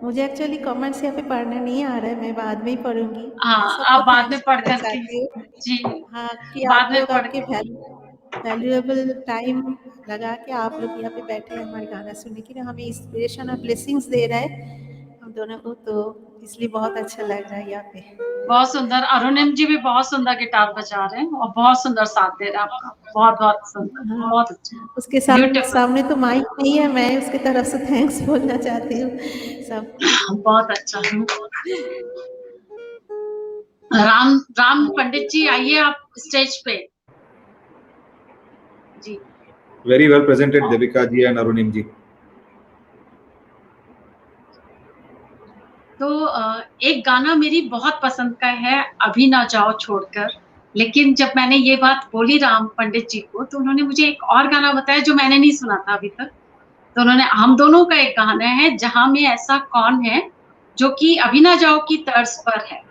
मुझे एक्चुअली कमेंट्स यहाँ पे पढ़ना नहीं आ रहा है, मैं बाद में ही पढ़ूंगी। मैं हाँ, सबको आप बाद में थैंक्स पढ़ करना करके, चाहती हूँ, जी, हाँ, कि बाद आप में लोग पढ़ आपके के, वैल्यूएबल टाइम लगा के आप लोग यहाँ पे बैठे हैं हमारे गाना सुनने के लिए, हमें इंस्पिरेशन और ब्लेसिंग्स दे रहा है हम दोनों को, तो इसलिए बहुत अच्छा लग रहा है यहाँ पे। बहुत सुंदर। अरुणिम जी भी बहुत सुंदर गिटार बजा रहे हैं और बहुत सुंदर साथ दे रहे हैं आपका, बहुत बहुत सुंदर, हाँ, बहुत अच्छा, उसके ब्यूटीफुल, सामने तो माइक नहीं है, मैं उसकी तरफ से थैंक्स बोलना चाहती हूँ सबको। बहुत अच्छा। राम राम पंडित जी, आइए आप स्टेज पे। जी, very well presented Devika ji and Arunim ji. तो एक गाना मेरी बहुत पसंद का है, अभी ना जाओ छोड़कर, लेकिन जब मैंने ये बात बोली राम पंडित जी को, तो उन्होंने मुझे एक और गाना बताया जो मैंने नहीं सुना था अभी तक। तो उन्होंने, हम दोनों का एक गाना है, जहां में ऐसा कौन है, जो कि अभी ना जाओ की तर्ज पर है।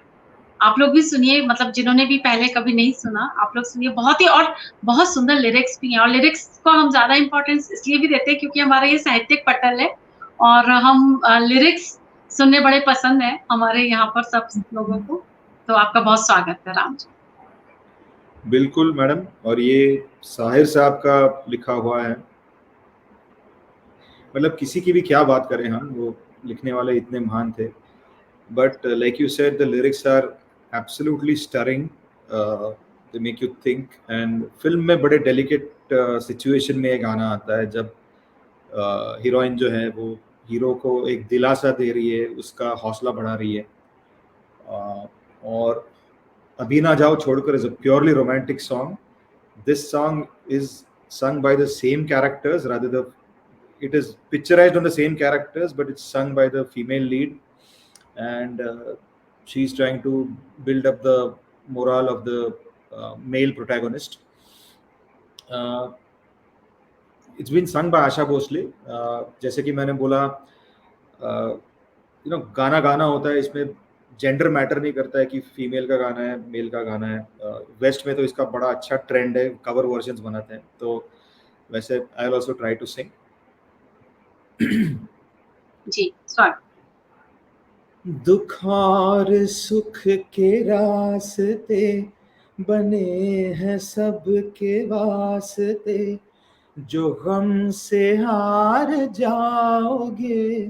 आप लोग भी सुनिए, मतलब जिन्होंने भी पहले कभी नहीं सुना, आप लोग सुनिए, बहुत ही, और बहुत सुंदर लिरिक्स भी हैं, और लिरिक्स को हम ज्यादा इंपॉर्टेंस इसलिए भी देते हैं क्योंकि हमारा ये साहित्यिक पटल है, और हम लिरिक्स सुनने बड़े पसंद है हमारे यहाँ पर सब लोगों को। तो आपका बहुत स्वागत है राम जी। बिल्कुल मैडम, और ये साहिर साहब का लिखा हुआ है, मतलब किसी की भी क्या बात करें हम, वो लिखने वाले इतने महान थे। But like you said, the lyrics are absolutely stirring, they make you think. And film में बड़े डेलिकेट सिचुएशन में ये गाना आता है, जब हीरोइन जो है वो हीरो को एक दिलासा दे रही है, उसका हौसला बढ़ा रही है। और अभी ना जाओ छोड़कर is a purely romantic song. This song is sung by the same characters, rather the it is picturized on the same characters, but it's sung by the female lead, and she's trying to build up the morale of the male protagonist. It's been sung by Asha Bhosle. जैसे कि मैंने बोला, गाना गाना होता है, इसमें gender matter नहीं करता है कि फीमेल का गाना है मेल का गाना है। वेस्ट में तो इसका बड़ा अच्छा ट्रेंड है, कवर वर्जन्स बनाते हैं, तो वैसे I will also try to sing. जी, स्वागत। दुख और सुख के रास्ते बने हैं सबके वास्ते, जो गम से हार जाओगे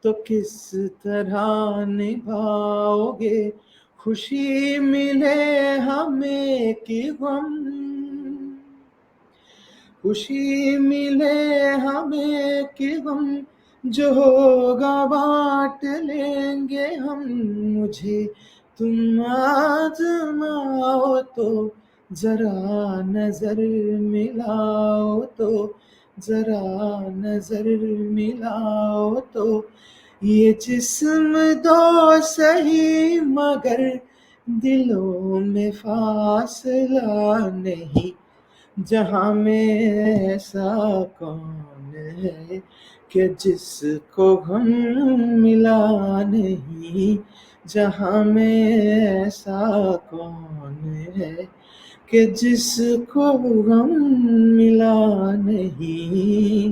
तो किस तरह निभाओगे, खुशी मिले हमें कि गम, खुशी मिले हमें कि गम, जो होगा बांट लेंगे हम, मुझे तुम आजमाओ तो जरा नजर मिलाओ तो, जरा नजर मिलाओ तो, ये जिस्म दो सही मगर दिलों में फासला नहीं, जहाँ में ऐसा कौन है कि जिसको हम मिला नहीं, जहाँ में ऐसा कौन है कि जिसको हम मिला नहीं।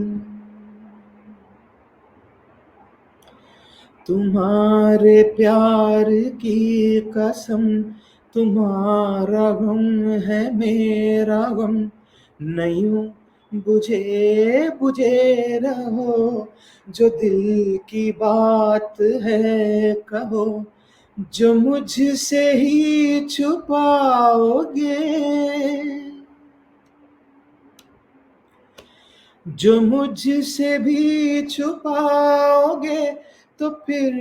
तुम्हारे प्यार की कसम, तुम्हारा गम है मेरा गम, नहीं बुझे बुझे रहो, जो दिल की बात है कहो, जो मुझसे ही छुपाओगे, जो मुझसे भी छुपाओगे तो फिर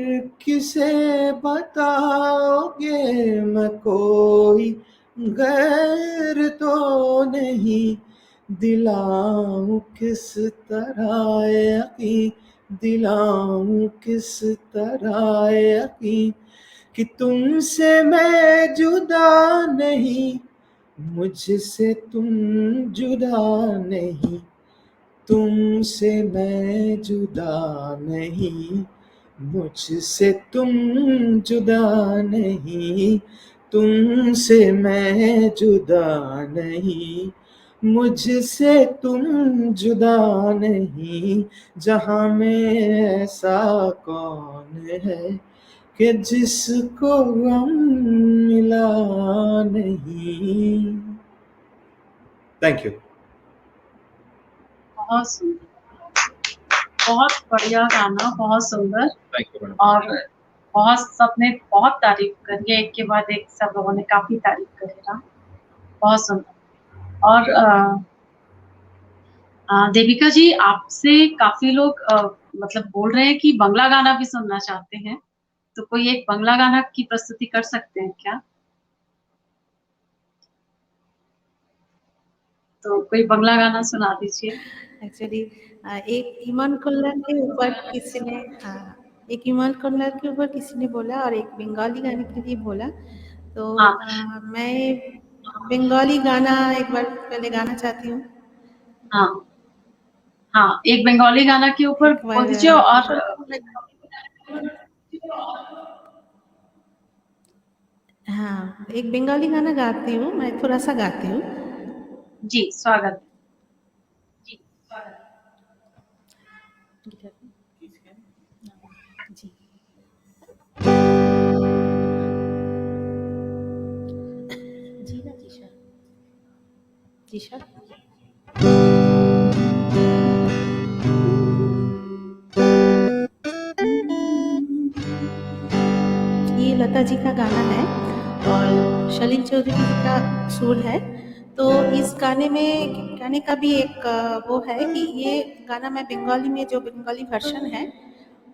किसे बताओगे, मैं कोई गैर तो नहीं, दिलाऊं किस तरह यकीन, दिलाऊं किस तरह यकीन, कि तुमसे मैं जुदा नहीं, मुझसे तुम जुदा नहीं, तुमसे मैं जुदा नहीं, मुझसे तुम जुदा नहीं, तुमसे मैं जुदा नहीं, मुझसे तुम जुदा नहीं, जहां में ऐसा कौन है कि जिसको गम मिला नहीं। Thank you. बहुत सुंदर, बहुत बढ़िया गाना, बहुत सुंदर। Thank you madam. और बहुत सबने बहुत तारीफ करी है, एक के बाद एक सब लोगों ने काफी तारीफ करी ना, बहुत सुंदर। और देविका जी, आपसे काफी लोग मतलब बोल रहे हैं कि बंगला गाना भी सुनना चाहते हैं, तो कोई एक बंगला गाना की प्रस्तुति कर सकते हैं क्या? तो कोई बंगला गाना सुना दीजिए। एक्चुअली एक ईमान कल्लर के ऊपर किसी ने एक ईमान कल्लर के ऊपर किसी ने बोला और एक बंगाली गाने के लिए बोला, तो हाँ मैं बंगाली गाना एक बार पहले गाना चाहती हूँ। हाँ हाँ, एक बंगाली गाना के ऊपर एक बोल बार दीजिए। और हाँ, एक बंगाली गाना गाती हूँ, मैं थोड़ा सा गाती हूँ। जी स्वागत। जी जी ना जीशा जीशा ये लता जी का गाना है और शलील चौधरी जी का सुर है। तो इस गाने का भी एक वो है कि ये गाना मैं बंगाली में, जो बंगाली वर्जन है,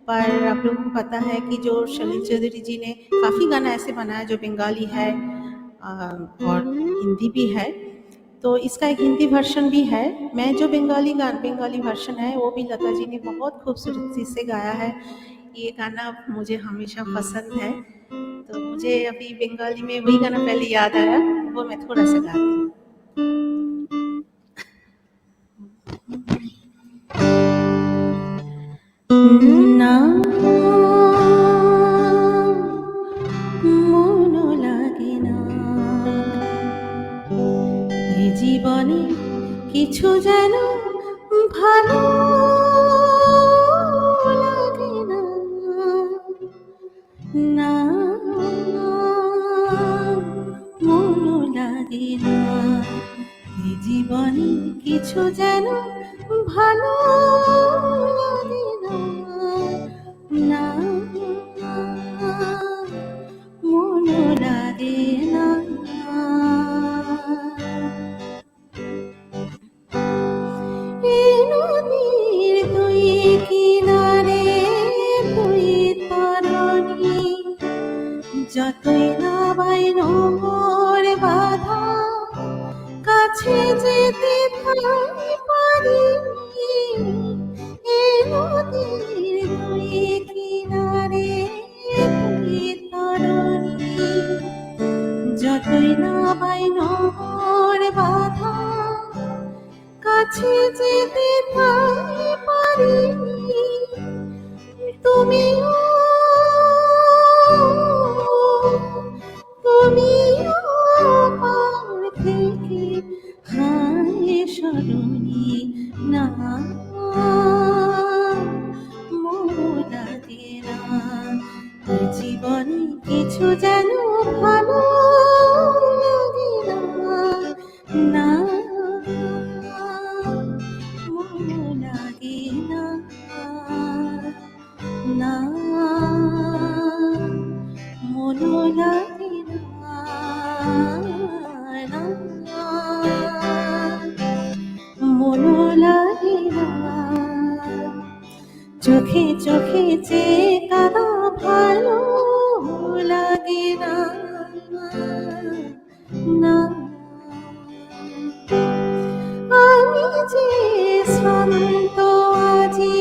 पर आप लोगों को पता है कि जो शलील चौधरी जी ने काफ़ी गाना ऐसे बनाया जो बंगाली है और हिंदी भी है, तो इसका एक हिंदी वर्जन भी है। मैं जो बंगाली वर्जन है वो भी लता जी ने बहुत खूबसूरती से गाया है। ये गाना मुझे हमेशा पसंद है, तो मुझे अभी बंगाली में वही गाना पहले याद आया, वो मैं थोड़ा सा गाती हूँ। ना মনও লাগে না এ জীবনে কিছু যেন ভালো লাগে না, না মনও লাগে না এ জীবনে কিছু যেন ভালো লাগে না, না মনও লাগে না। এই নদীর দুই কিনারে দুই তরণী, যতই নাবাই নোঙর বাঁধা কাছে যেতে ঠাই পারি। এই নদীর দুই কিনারে দুই তরণী, যতই নাবাই নোঙর বাঁধা কাছে যেতে ঠাই পারি। তুমিও তুমিও পার থেকে হায় সরণি, না মোর লাগে না এ জীবনে কিছু যেন ভালো লাগে না, না মোর লাগে না, না মনও লাগে না, না মনও লাগে না। চোখে চোখে যে কাদা ভালো লাগে না, না আমি যে শ্রান্ত আজি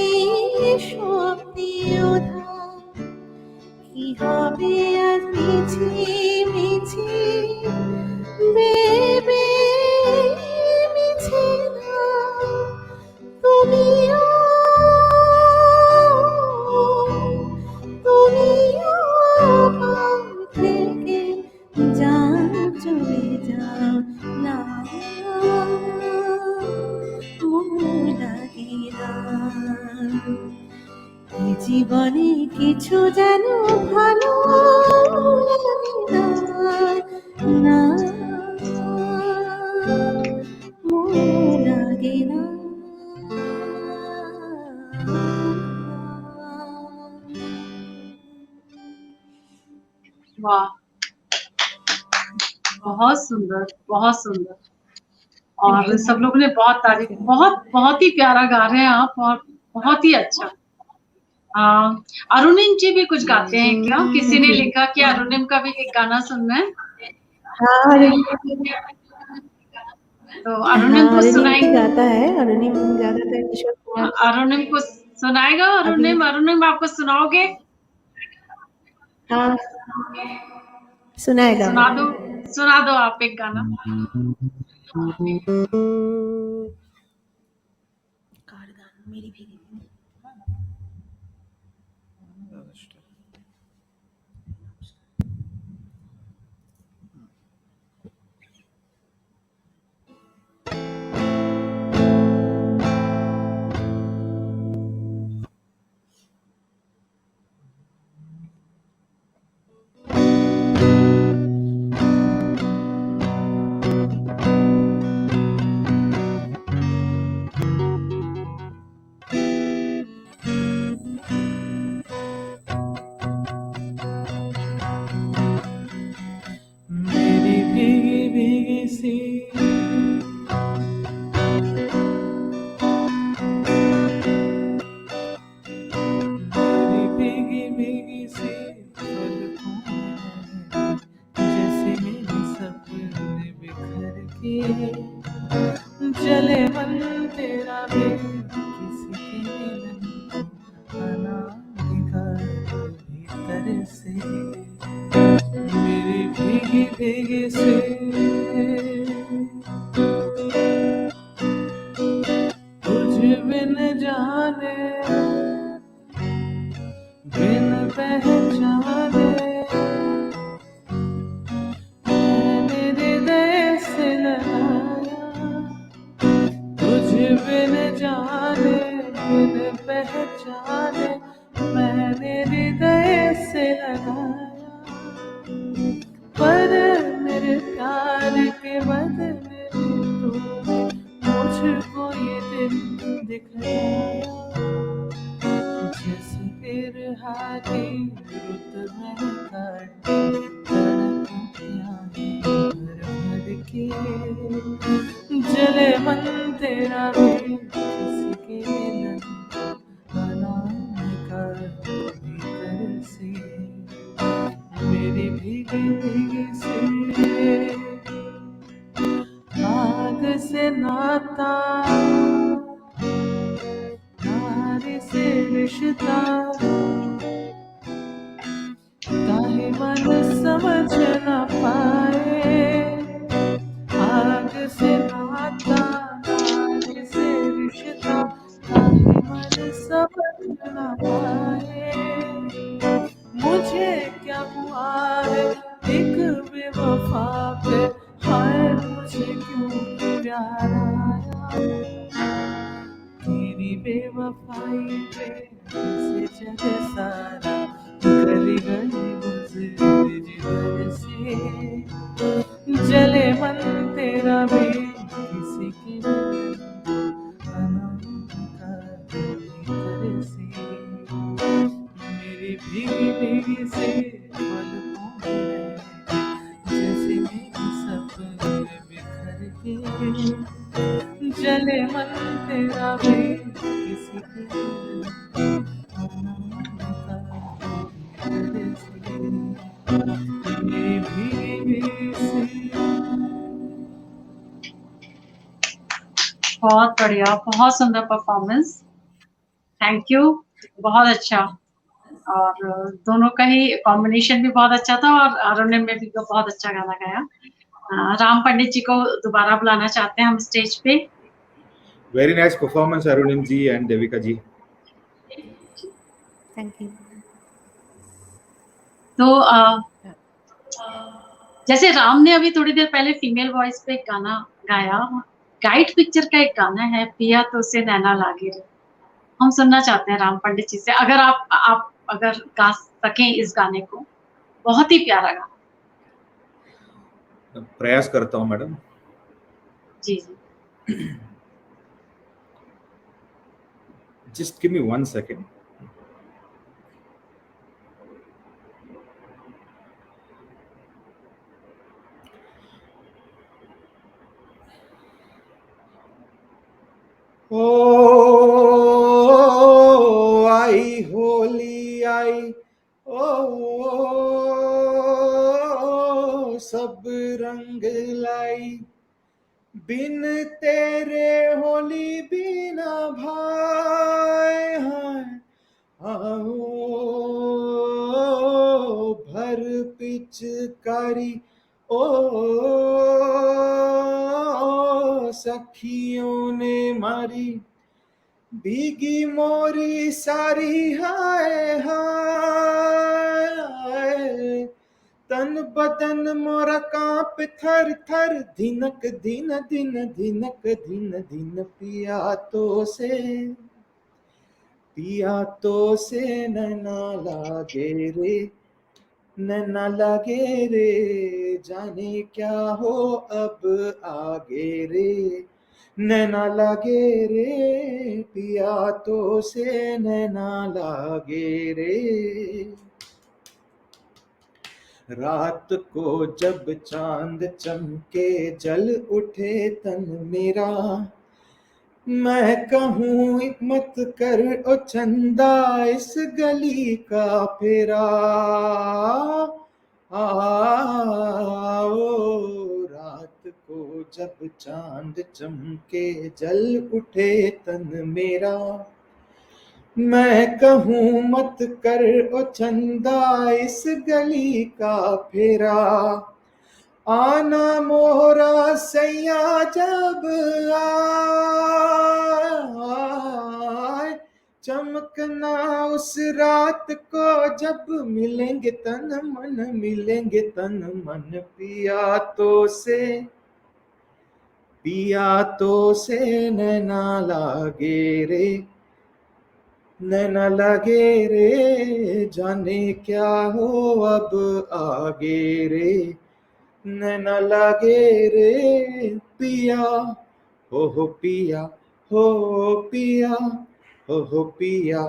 শক্তি উধার, কি হবে আজ মিছি মিছি ভেবে মিছে না, তুমি बहुत सुंदर, बहुत सुंदर। और Thank सब you. लोगों ने बहुत तारीफ, बहुत बहुत ही प्यारा गा रहे हैं आप, और बहुत ही अच्छा। अरुणिम जी भी कुछ गाते हैं क्या? किसी ने लिखा कि अरुणिम का भी एक गाना सुनना है, हाँ तो अरुणिम को अरुणिम भी सुनाएंगे। गाता है, अरुणिम ज्यादातर किशोर कुमार अरुणिम को सुनाएगा। अभी। अरुणिम आपको सुनाओगे? हाँ सुनाएगा। सुना दो, सुना दो आप एक गाना। मेरी भी मेरी भीगी भीगी सी मेरी भीगी भीगी सी पलकों में जैसे मेरे सपने बिखर के जले मन तेरा भी किसी के मिलन को अनामिका भीतर से मेरी भीगी भीगी से तुझ बिन जाने बिन पहचाने मैंने हृदय से लगाया तुझ बिन जाने बिन पहचाने मैंने हृदय से लगाया पर मेरे प्यार के बदले तूने मुझको ये दिल दिखाया जैसे फिर हाथी रुत में काटे तड़पियां भर भर के जले मन तेरा भी किसी के मिलन अनामिका भीतर से मेरी भीगी भीगी से आग से नाता नारी से रिश्ता काहे मन समझ न पाए आग से नाता नारी से रिश्ता काहे मन समझ न पाए मुझे क्या हुआ है एक बेवफा पे हाय मुझे क्यों प्यार आया तेरी बेवफाई पे से जग सारा गली गली गुजरे जिधर से जले मन तेरा भी किसी के मिलन अनामिका भीतर से मेरी भीगी भीगी से पलकों में जैसे मेरे सपने बिखर के जले मन तेरा भी किसी के मिलन अनामिका भीतर से मेरी भीगी भीगी से बहुत बढ़िया, बहुत सुंदर परफॉर्मेंस, थैंक यू, बहुत अच्छा। और दोनों का ही कॉम्बिनेशन भी बहुत अच्छा था, और अरुणिम ने भी बहुत अच्छा गाना गाया। राम पंडित जी को दोबारा बुलाना चाहते हैं हम स्टेज पे। Very nice performance Arunim ji and Devika ji. Thank you. तो जैसे राम ने अभी थोड़ी देर पहले फीमेल वॉइस पे एक गाना गाया, गाइड पिक्चर का एक गाना है, पिया तो से नैना लागे रे, हम सुनना चाहते हैं राम पंडित जी से, अगर आप अगर गा सकें इस गाने को, बहुत ही प्यारा गाना। प्रयास करता हूँ मैडम। जी जी। Just give me 1 second. ओ आई होली आई, ओ सब रंग लाई, बिन तेरे होली बिना भाई हाय, आओ भर पिचकारी, ओ सखियों ने मारी, भीगी मोरी सारी हाय हाय, तन बदन मोरा कांप थर थर, धिनक दिन दिन धिनक दिन दिन, पिया तो से नैना लागे रे, नैना लागे रे, जाने क्या हो अब आगे रे, नैना लागे रे, पिया तो से नैना लागे रे। रात को जब चांद चमके जल उठे तन मेरा, मैं कहूँ मत कर ओ चंदा इस गली का फेरा, आओ रात को जब चांद चमके जल उठे तन मेरा, मैं कहूँ मत कर ओ चंदा इस गली का फेरा, आना मोरा सैया जब आए, चमकना उस रात को जब मिलेंगे तन मन, मिलेंगे तन मन, पिया तो से नैना लागे रे, नैना लगे रे, जाने क्या हो अब आगे रे, नैना लगे रे, पिया हो पिया, हो पिया, हो पिया,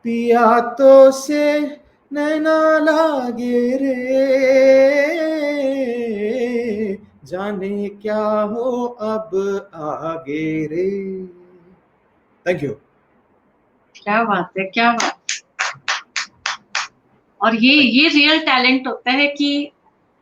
पिया तो से नैना लागे रे, जाने क्या हो अब आगे रे। Thank you. क्या बात है, क्या बात। और ये रियल टैलेंट होता है कि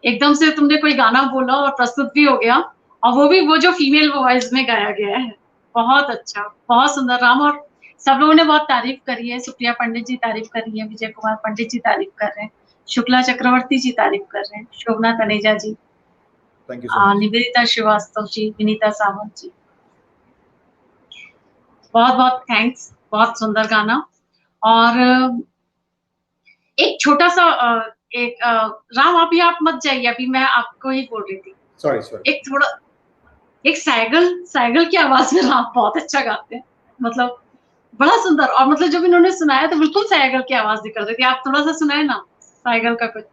एकदम से तुमने कोई गाना बोला और प्रस्तुत भी हो गया, और वो जो फीमेल वॉइस में गाया गया है। बहुत अच्छा, बहुत सुंदर राम। और सब लोगों ने बहुत तारीफ करी है, सुप्रिया पंडित जी तारीफ करी है, विजय कुमार पंडित जी तारीफ कर रहे हैं, शुक्ला चक्रवर्ती जी तारीफ कर रहे हैं, Shobhana Taneja ji, thank you so much. Nivedita Srivastava ji, Vinita Sawant ji, बहुत बहुत थैंक्स। बहुत सुंदर गाना। और एक छोटा सा राम अभी आप मत जाइए, अभी मैं आपको ही बोल रही थी। सॉरी। एक थोड़ा एक सैगल की आवाज में राम बहुत अच्छा गाते हैं, मतलब बड़ा सुंदर। और मतलब जब इन्होंने सुनाया तो बिल्कुल सैगल की आवाज निकल रही थी। आप थोड़ा सा सुनाए ना सैगल का कुछ।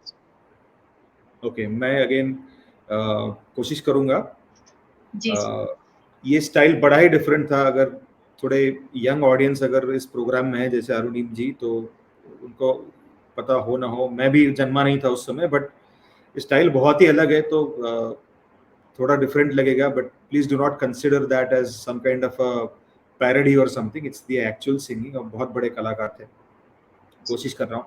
ओके, मैं अगेन कोशिश करूंगा। जी जी। ये स्टाइल बड़ा ही डिफरेंट था। अगर थोड़े यंग ऑडियंस अगर इस प्रोग्राम में है जैसे अरुणीम जी, तो उनको पता हो ना हो, मैं भी जन्मा नहीं था उस समय, बट स्टाइल बहुत ही अलग है, तो थोड़ा डिफरेंट लगेगा। But please do not consider that as some kind of a parody और something, it's the actual singing. और बहुत बड़े कलाकार थे। कोशिश कर रहा हूँ।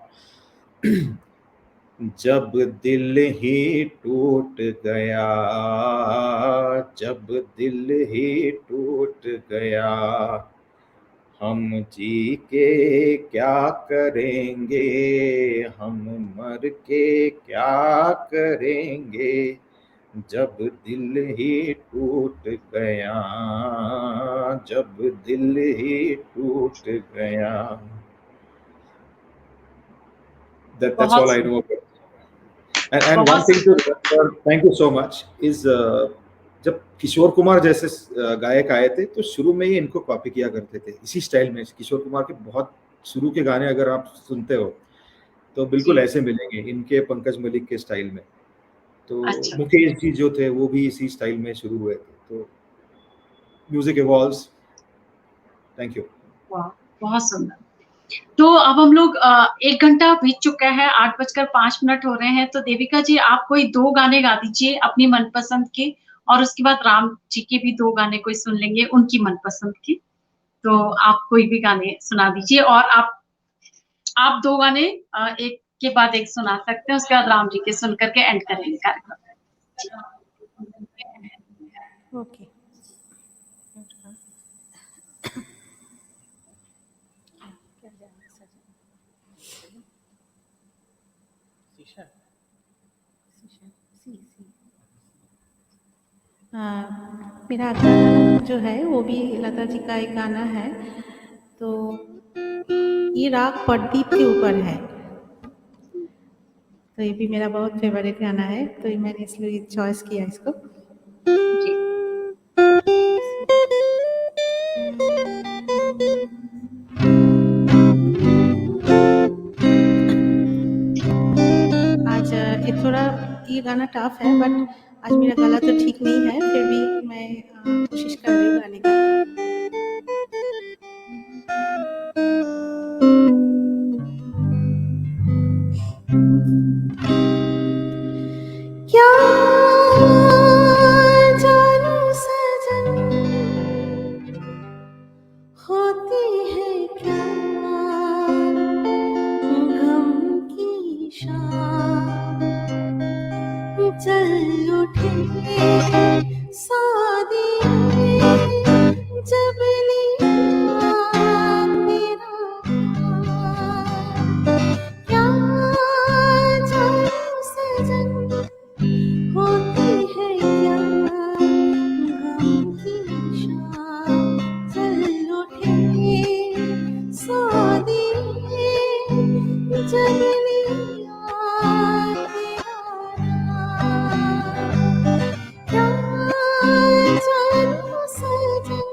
जब दिल ही टूट गया, जब दिल ही टूट गया, हम जी के क्या करेंगे, हम मर के क्या करेंगे, जब दिल ही टूट गया, जब दिल ही टूट गया। That's all I know about it. And one thing to remember, thank you so much, is जब किशोर कुमार जैसे गायक आए थे तो शुरू में ही इनको कॉपी किया करते थे इसी स्टाइल में। किशोर कुमार के बहुत शुरू के गाने अगर आप सुनते हो तो बिल्कुल ऐसे मिलेंगे इनके, पंकज मलिक के स्टाइल में। तो अच्छा। मुकेश जी जो थे वो भी इसी स्टाइल में शुरू हुए थे। तो म्यूजिक इवॉल्व्स। Thank you. वाह, बहुत सुंदर। तो अब हम लोग 1 घंटा बीत चुका है, 8:05 हो रहे हैं। तो देविका जी आप कोई 2 गाने गा दीजिए अपनी मनपसंद के, और उसके बाद राम जी के भी 2 गाने कोई सुन लेंगे उनकी मनपसंद की। तो आप कोई भी गाने सुना दीजिए और आप 2 गाने एक के बाद एक सुना सकते हैं, उसके बाद राम जी के सुन करके एंड करेंगे कार्यक्रम। ओके। मेरा गाना जो है वो भी लता जी का एक गाना है, तो ये राग प्रदीप के ऊपर है, तो ये भी मेरा बहुत फेवरेट गाना है, तो ये मैंने इसलिए चॉइस किया इसको। जी। आज ये थोड़ा ये गाना टफ है, बट आज मेरा गला तो ठीक नहीं है, फिर भी मैं कोशिश कर रही हूँ गाने का। क्या जानू सजन होती है क्या गम की शाम, चल उठे सादी जब लिया तेरा क्या जानू सजन होती है क्या गम की शाम, चल उठे सादी जब लिया तेरा क्या जानू सजन।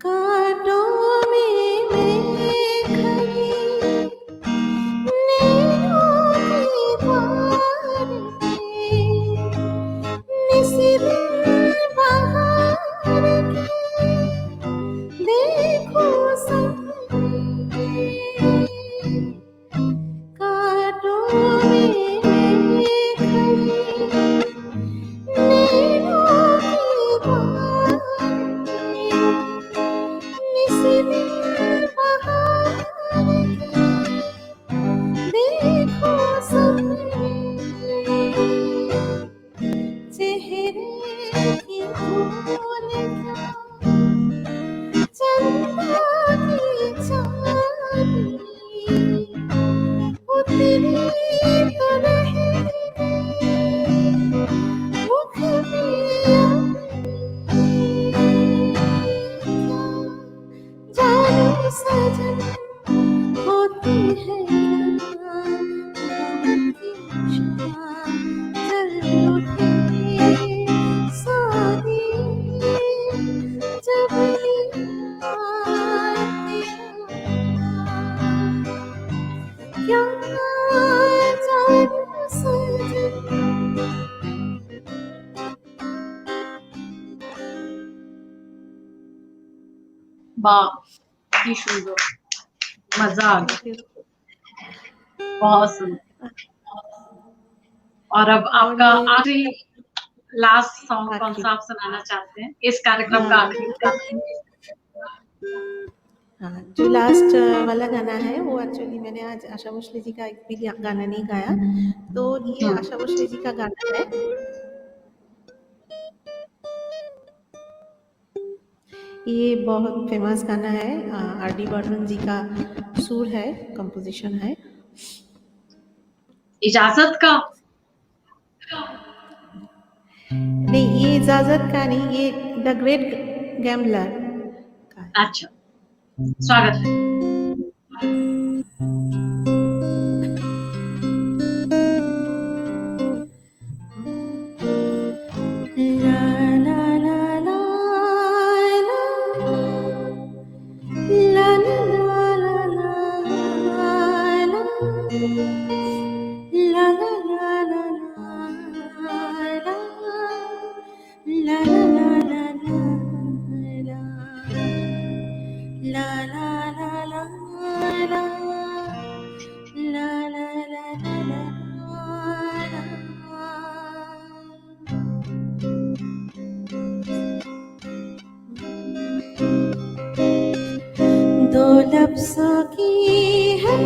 कांटों में मैं खड़ी नैनों की द्वार पे, निशित बहार के देखो सपने, कांटों में मैं खड़ी नैनों की द्वार पे, निशित बहार के देखो सपने, चेहरे की धूल क्या चंदा की चांदनी, उतरी तो रहने मुख में अपनी, क्या जानू सजन होती है क्या गम की शाम, चल उठे सादी जब लिया तेरा, क्या जानू सजन। वाह, कितनी सुंदर, मजा आ गया, बहुत सुंदर। और अब आपका आखिरी लास्ट सॉन्ग कौन सा आप सुनाना चाहते हैं इस कार्यक्रम का आखिरी? हाँ, जो लास्ट वाला गाना है वो एक्चुअली मैंने आज आशा भोसले जी का एक भी गाना नहीं गाया, तो ये आशा भोसले जी का गाना है। ये बहुत फेमस गाना है, आर.डी. बर्मन जी का सुर है, कंपोजिशन है। इजाजत का? नहीं, ये इजाजत का नहीं, ये द ग्रेट गैम्बलर का है। अच्छा, स्वागत है। ला ला ला ला ला ला ला ला ला ला दो लफ्ज़ों की है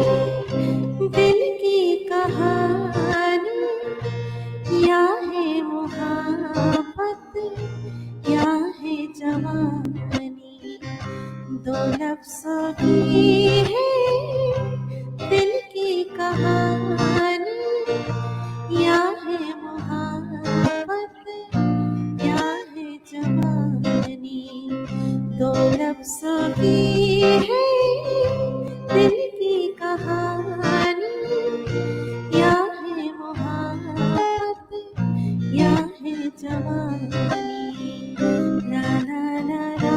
दिल की कहानी, या है मुहब्बत या है जवानी। दो लफ्ज़ों की है दिल की कहानी, या है मुहब्बत या है जवानी। दो लफ्ज़ों की है दिल की कहानी, या है मुहब्बत या है जवानी। ला ला ला ला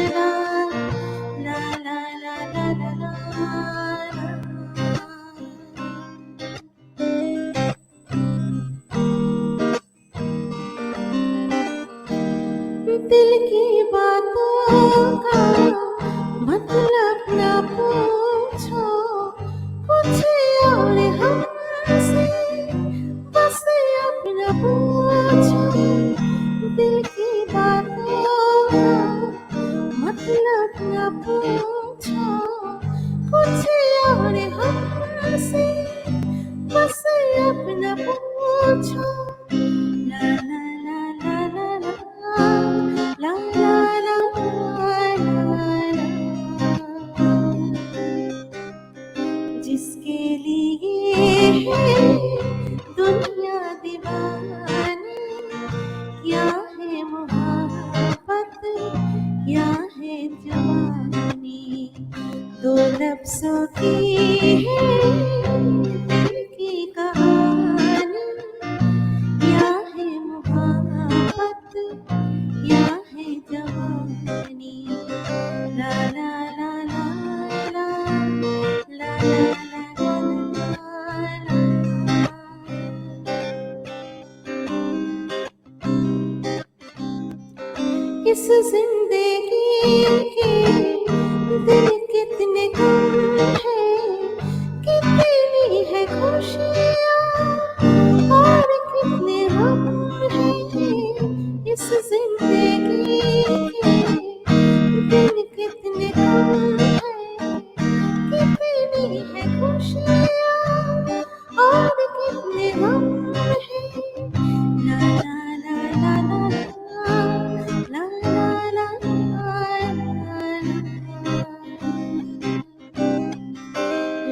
ला ला ला ला ला ला ला। दिल की बातों का मतलब न पूछो, कुछ और हमसे बस अपना पूछो। दिल की बातों का मतलब न पूछो, कुछ और हमसे बस अपना पूछो। ला ला ला ला ला ला ला ला ला ला। जिसके लिए है दुनिया दीवानी, या है मुहब्बत या है जवानी। दो लफ्ज़ों की है दिल की कहानी, या है मुहब्बत या है जवानी। ला ला ला ला ला ला ला ला ला। इस जिंदगी के दिन कितने कम है, कितनी है खुशियाँ और कितने गम है। इस जिंदगी के दिन कितने कम है, कितनी है खुशियाँ और कितने गम है। ला ला ला ला ला ला ला ला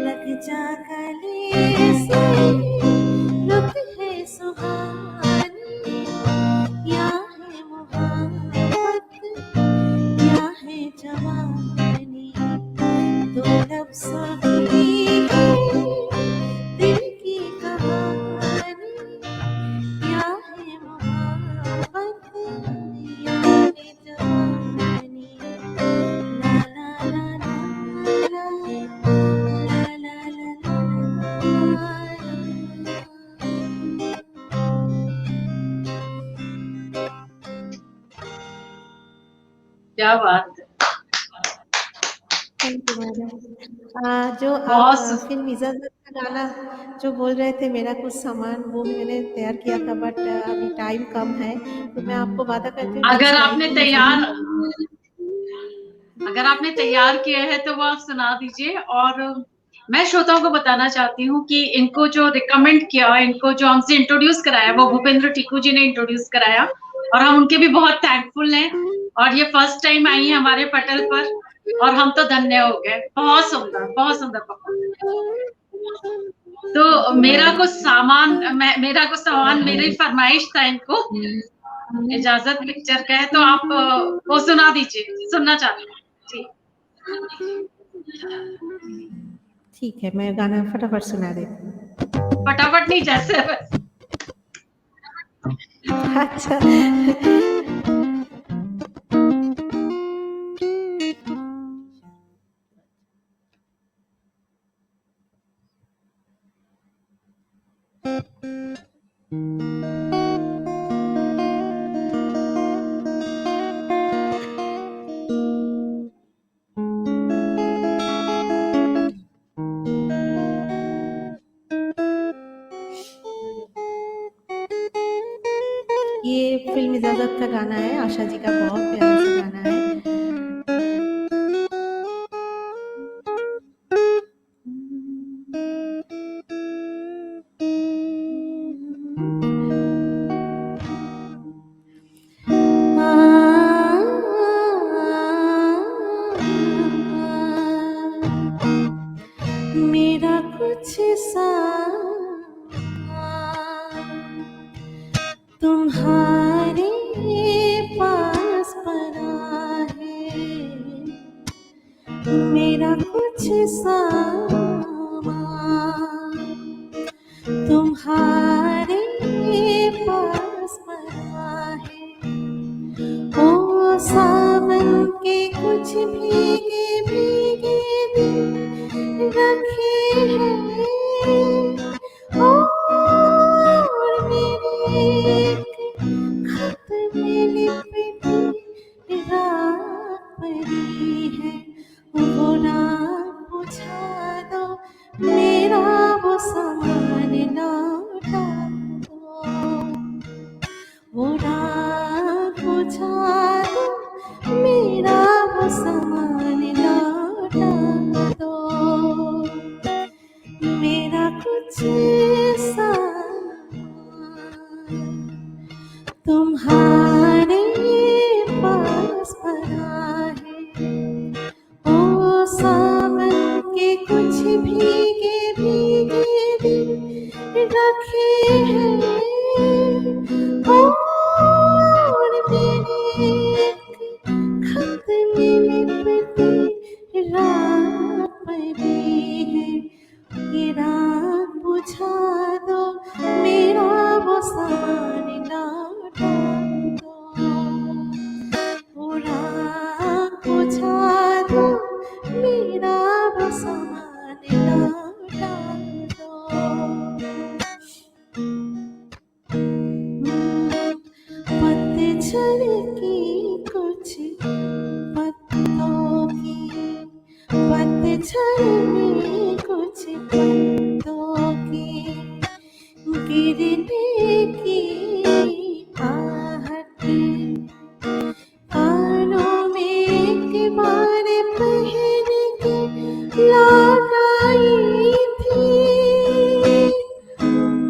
लग जा गले से रुत है सुहानी, या है मुहब्बत या है जवानी। दो लफ्ज़ों की है दिल की कहानी, या है मुहब्बत या है जवानी। ला ला ला ला ला ला ला ला ला। क्या बात है। Thank you madam. जो आप बहुत फिल्म इजाजत का गाना जो बोल रहे थे, मेरा कुछ सामान, वो भी मैंने तैयार किया था, बट अभी टाइम कम है, तो मैं आपको वादा करती हूँ अगर नेक्स्ट टाइम आपने मैं तैयार जरूर। अगर आपने तैयार किया है तो वो आप सुना दीजिए। और मैं श्रोताओं को बताना चाहती हूँ कि इनको जो रिकमेंड किया, इनको जो हमसे इंट्रोड्यूस कराया, वो भूपेंद्र टीकू जी ने इंट्रोड्यूस कराया, और हम उनके भी बहुत थैंकफुल हैं। और ये फर्स्ट टाइम आई है हमारे पटल पर, और हम तो धन्य हो गए। बहुत सुंदर परफॉर्मेंस। तो मेरा कुछ सामान मेरी फरमाइश था इनको, इजाजत पिक्चर का है, तो आप वो सुना दीजिए, सुनना चाहती हूँ जी। ठीक है, मैं गाना फटाफट सुना देती हूँ। फटाफट नहीं, जैसे अच्छा। आशा जी का बहुत प्यारा सा गाना है। मेरा कुछ तुम्हारे पास पड़ा है, मेरा कुछ तुम्हारे पास पड़ा है। ओ सावन के कुछ भीगे भीगे दिन रखे हैं, और मेरे एक खत में लिपटी रात पड़ी है। वो रात बुझा दो, मेरा वो सामान लौटा दो। वो रात बुझा दो, मेरा वो सामान लौटा दो। मेरा कुछ तुम्हारे पास पड़ा है। ओ सावन के कुछ भीगे भीगे दिन रखे हैं, और मेरे एक खत में लिपटी रात पड़ी है। ये रात बुझा दो, मेरा वो सामान लौटा दो। वो रात बुझा दो, मेरा वो सामान लौटा दो। पतझड़ की कुछ पत्तों की, पतझड़ में कुछ पत्तों की गिरने की आहट, कानों में एक बार पहन के लौट आई थी।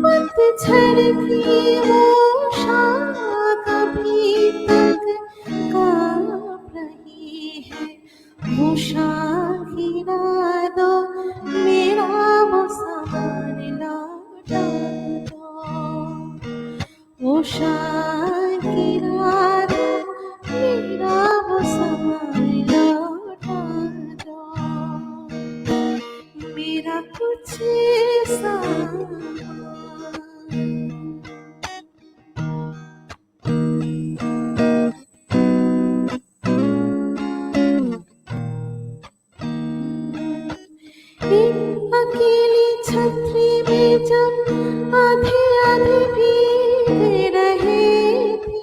पतझड़ की वो शाख अभी तक कांप रही है। वो शाख गिरा दो, मेरा वो सामान लौटा दो। वो शाख गिरा दो, मेरा वो सामान लौटा दो। मेरा कुछ अकेली छतरी में जब आधे आधे भीगे रहे थे,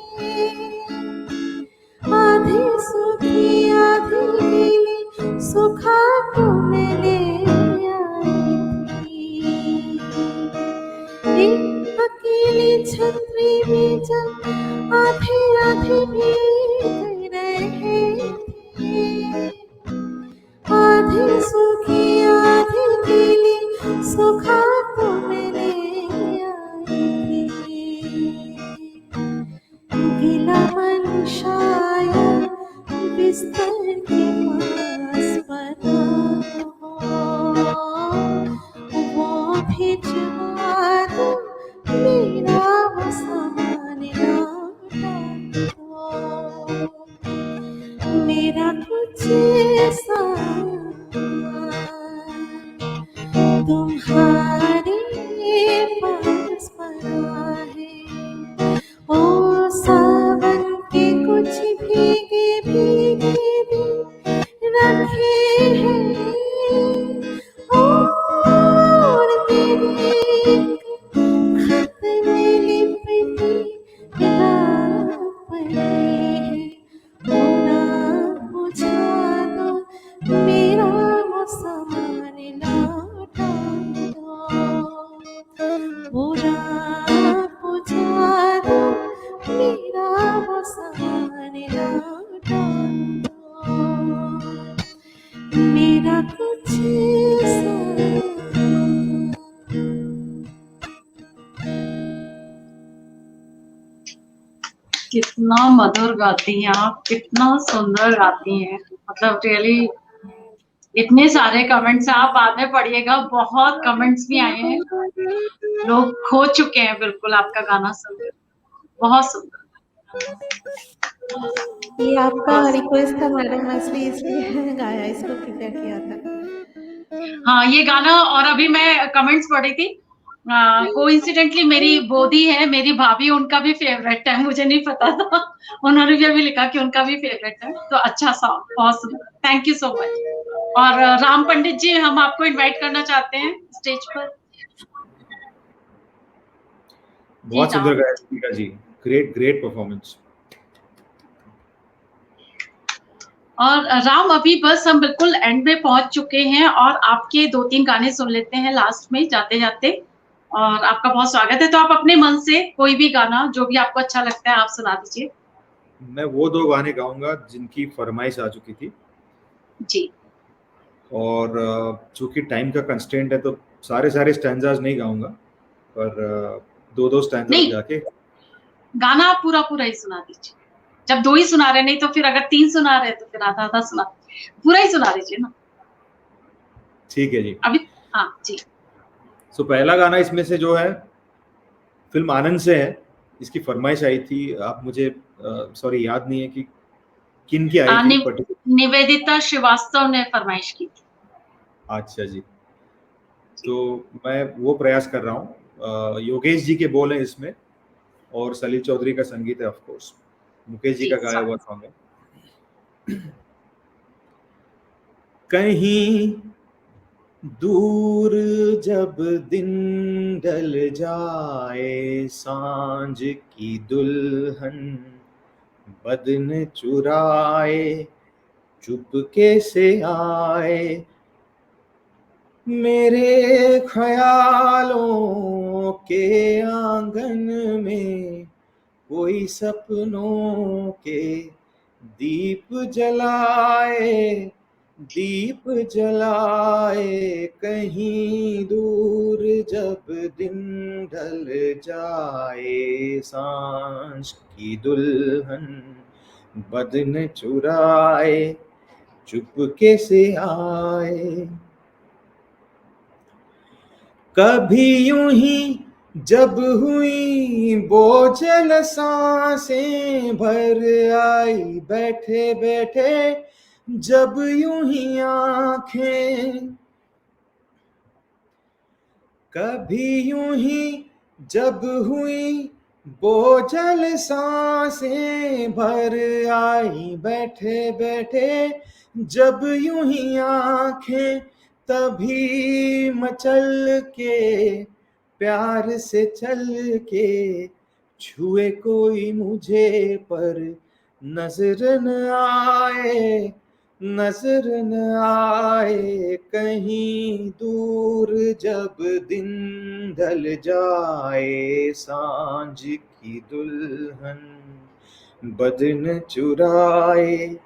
आधे सूखी आधे गीली सुखा को मैं ले आई थी। एक अकेली छतरी में जब आधे आधे भीगे रहे थे, आधी सूखी आधी गीली सुखा को मैं ले आई थी। गीला मन शायद बिस्तर के पास पड़ा हो, वो भिजवा दो, मेरा वो सामान लौटा दो। मेरा कुछ तुम्हारे पास पड़ा है। ओ सावन के कुछ भीगे भीगे दिन रखे हैं, और मेरे एक खत में लिपटी रात पड़ी है। वो रात बुझा दो, मेरा वो सामान लौटा दो। वो रात बुझा दो, मेरा वो सामान कितना मधुर गाती हैं आप, कितना सुंदर गाती हैं, मतलब रियली इतने सारे कमेंट्स आप बाद में पढ़िएगा, बहुत कमेंट्स भी आए हैं, लोग खो चुके हैं बिल्कुल आपका गाना सुनकर, बहुत सुंदर। ये आपका बस। रिक्वेस्ट था मैडम, इसलिए गाया, इसको प्रिपेयर किया था। हाँ, ये गाना, और अभी मैं कमेंट्स पढ़ी थी, कोइंसिडेंटली मेरी बोधी है, मेरी भाभी, उनका भी फेवरेट है, मुझे नहीं पता था, उन्होंने भी अभी लिखा कि उनका भी फेवरेट है, तो अच्छा सॉन्ग, बहुत सुंदर, थैंक यू सो मच। और राम पंडित जी, हम आपको इनवाइट करना चाहते हैं स्टेज पर। बहुत जी सुंदर राम। गाया Deepika ji, great great performance. और राम, अभी बस हम बिल्कुल एंड में पहुंच चुके हैं, और आपके 2-3 गाने सुन लेते हैं लास्ट में जाते जाते, और आपका बहुत स्वागत है। तो आप अपने मन से कोई भी गाना जो भी आपको अच्छा लगता है आप सुना दीजिए। मैं वो 2 गाने गाऊंगा जिनकी फरमाइश आ चुकी थी, जी। और चूंकि टाइम का कंस्ट्रेंट है तो सारे स्टैंजाज नहीं गाऊंगा, पर 2-2 स्टैंजाज नहीं, गा के। गाना आप पूरा पूरा ही सुना दीजिए, जब 2 ही सुना रहे, नहीं तो फिर अगर 3 सुना रहे तो फिर आधा आधा सुना, पूरा ही सुना दीजिए ना ठीक है जी। अभी। हाँ जी। सो पहला गाना इसमें से जो है फिल्म आनंद से है, इसकी फरमाइश आई थी, आप मुझे सॉरी याद नहीं है कि किन की आई थी पर्टिकुलर। निवेदिता श्रीवास्तव ने फरमाइश की थी। अच्छा जी, तो मैं वो प्रयास कर रहा हूँ। योगेश जी के बोल हैं इसमें, और सलील चौधरी का संगीत है, ऑफ कोर्स मुकेश जी का गाया हुआ सॉन्ग है। कहीं दूर जब दिन ढल जाए, सांझ की दुल्हन बदन चुराए, चुपके से आए, मेरे ख्यालों के आंगन में कोई सपनों के दीप जलाए, दीप जलाए, कहीं दूर जब दिन ढल जाए, सांझ की दुल्हन बदन चुराए, चुपके से आए। कभी यूं ही जब हुई बोझल सांसें भर आई, बैठे बैठे जब यूं ही आंखें, कभी यूं ही जब हुई बोझल सांसें भर आई, बैठे बैठे जब यूं ही आंखें, तभी मचल के प्यार से चल के छुए कोई मुझे, पर नजर न आए, नजर न आए, कहीं दूर जब दिन ढल जाए, सांझ की दुल्हन बदन चुराए,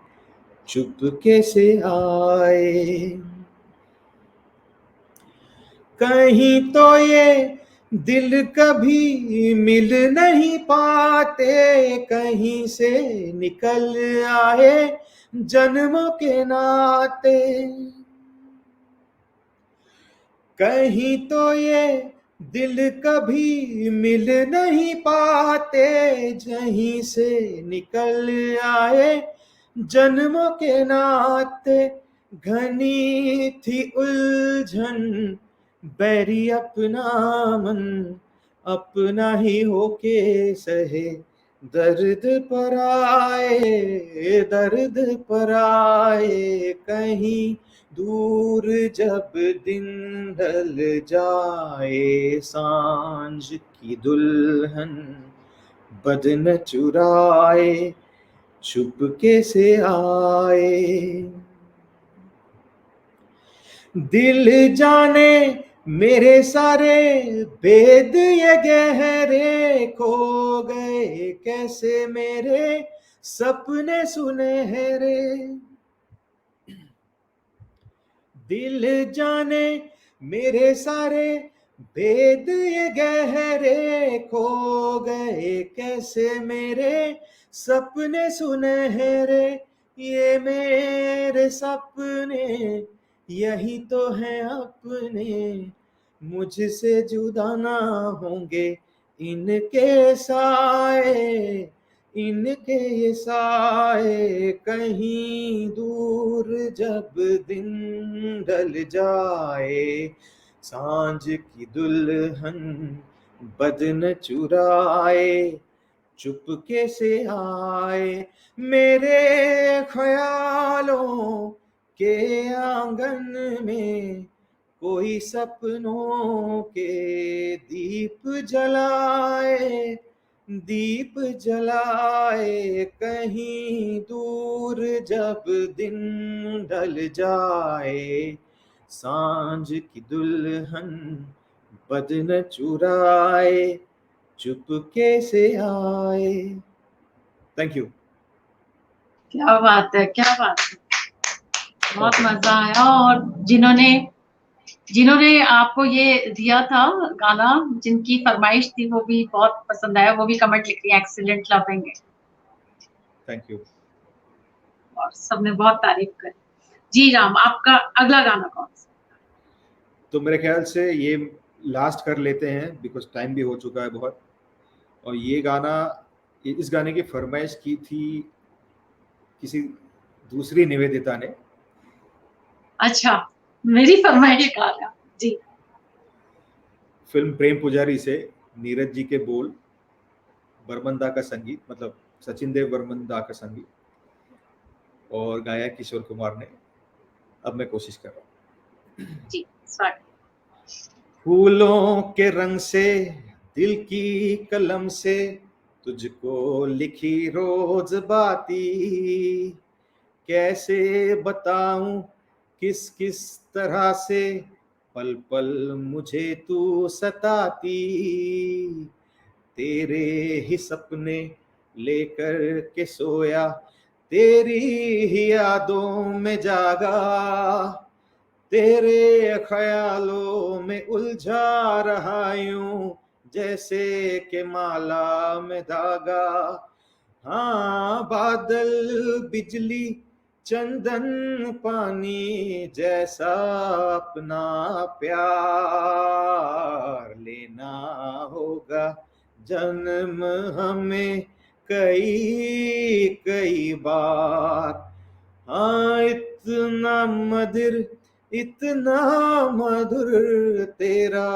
चुपके से आए। कहीं तो ये दिल कभी मिल नहीं पाते, कहीं से निकल आए जन्मों के नाते, कहीं तो ये दिल कभी मिल नहीं पाते, जहीं से निकल आए जन्मों के नाते, घनी थी उलझन बैरी अपना मन, अपना ही होके सहे दर्द पर आए, दर्द पर आए, कहीं दूर जब दिन ढल जाए, सांझ की दुल्हन बदन चुराए, चुपके से आए। दिल जाने मेरे सारे भेद ये गहरे, खो गए कैसे मेरे सपने सुनहरे, दिल जाने मेरे सारे भेद ये गहरे, खो गए कैसे मेरे सपने सुनहरे ये मेरे सपने, यही तो है अपने, मुझसे जुदा ना होंगे इनके साए, इनके ये साए कहीं दूर जब दिन ढल जाए, सांझ की दुल्हन बदन चुराए चुपके से आए मेरे ख्यालों के आंगन में, कोई सपनों के दीप जलाए, दीप जलाए कहीं दूर जब दिन ढल जाए, सांझ की दुल्हन बदन चुराए चुपके से आए। Thank you. क्या बात है, क्या बात है, बहुत मजा आया। और जिन्होंने जिन्होंने आपको ये दिया था गाना, जिनकी फरमाइश थी, वो भी बहुत पसंद आया, वो भी कमेंट लिख रही है एक्सीलेंट, लवेंगे, थैंक यू। और सबने बहुत तारीफ करी। जी राम, आपका अगला गाना कौन सा? तो मेरे ख्याल से ये लास्ट कर लेते हैं बिकॉज टाइम भी हो चुका है बहुत। और ये गाना, इस गाने की फरमाइश की थी किसी दूसरी निवेदिता ने। अच्छा, मेरी फरमाइश गाना। जी। फिल्म प्रेम पुजारी से नीरज जी के बोल, बर्मन दा का संगीत, मतलब सचिन देव बर्मन दा का संगीत, और गाया किशोर कुमार ने। अब मैं कोशिश कर रहा हूँ। जी, स्वागत। फूलों के रंग से दिल की कलम से तुझको लिखी रोज बाती, कैसे बताऊं किस किस तरह से पल पल मुझे तू सताती, तेरे ही सपने लेकर के सोया, तेरी ही यादों में जागा, तेरे ख्यालों में उलझा रहा यूं जैसे के माला में धागा। हाँ, बादल बिजली चंदन पानी जैसा अपना प्यार लेना होगा जन्म हमें कई कई बार। हाँ, इतना मधुर तेरा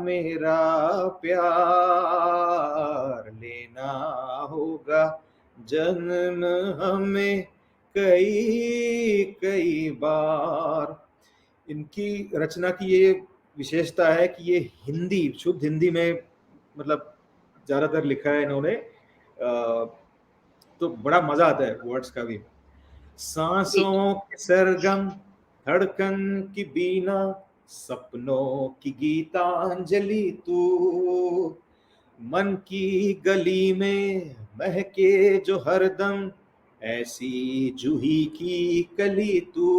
मेरा प्यार लेना होगा जन्म हमें कई कई बार। इनकी रचना की ये विशेषता है कि ये हिंदी, शुद्ध हिंदी में मतलब ज्यादातर लिखा है इन्होंने, तो बड़ा मजा आता है वर्ड्स का भी। सांसों के सरगम, धड़कन की बीना, सपनों की गीतांजलि तू, मन की गली में महके जो हरदम ऐसी जूही की कली तू।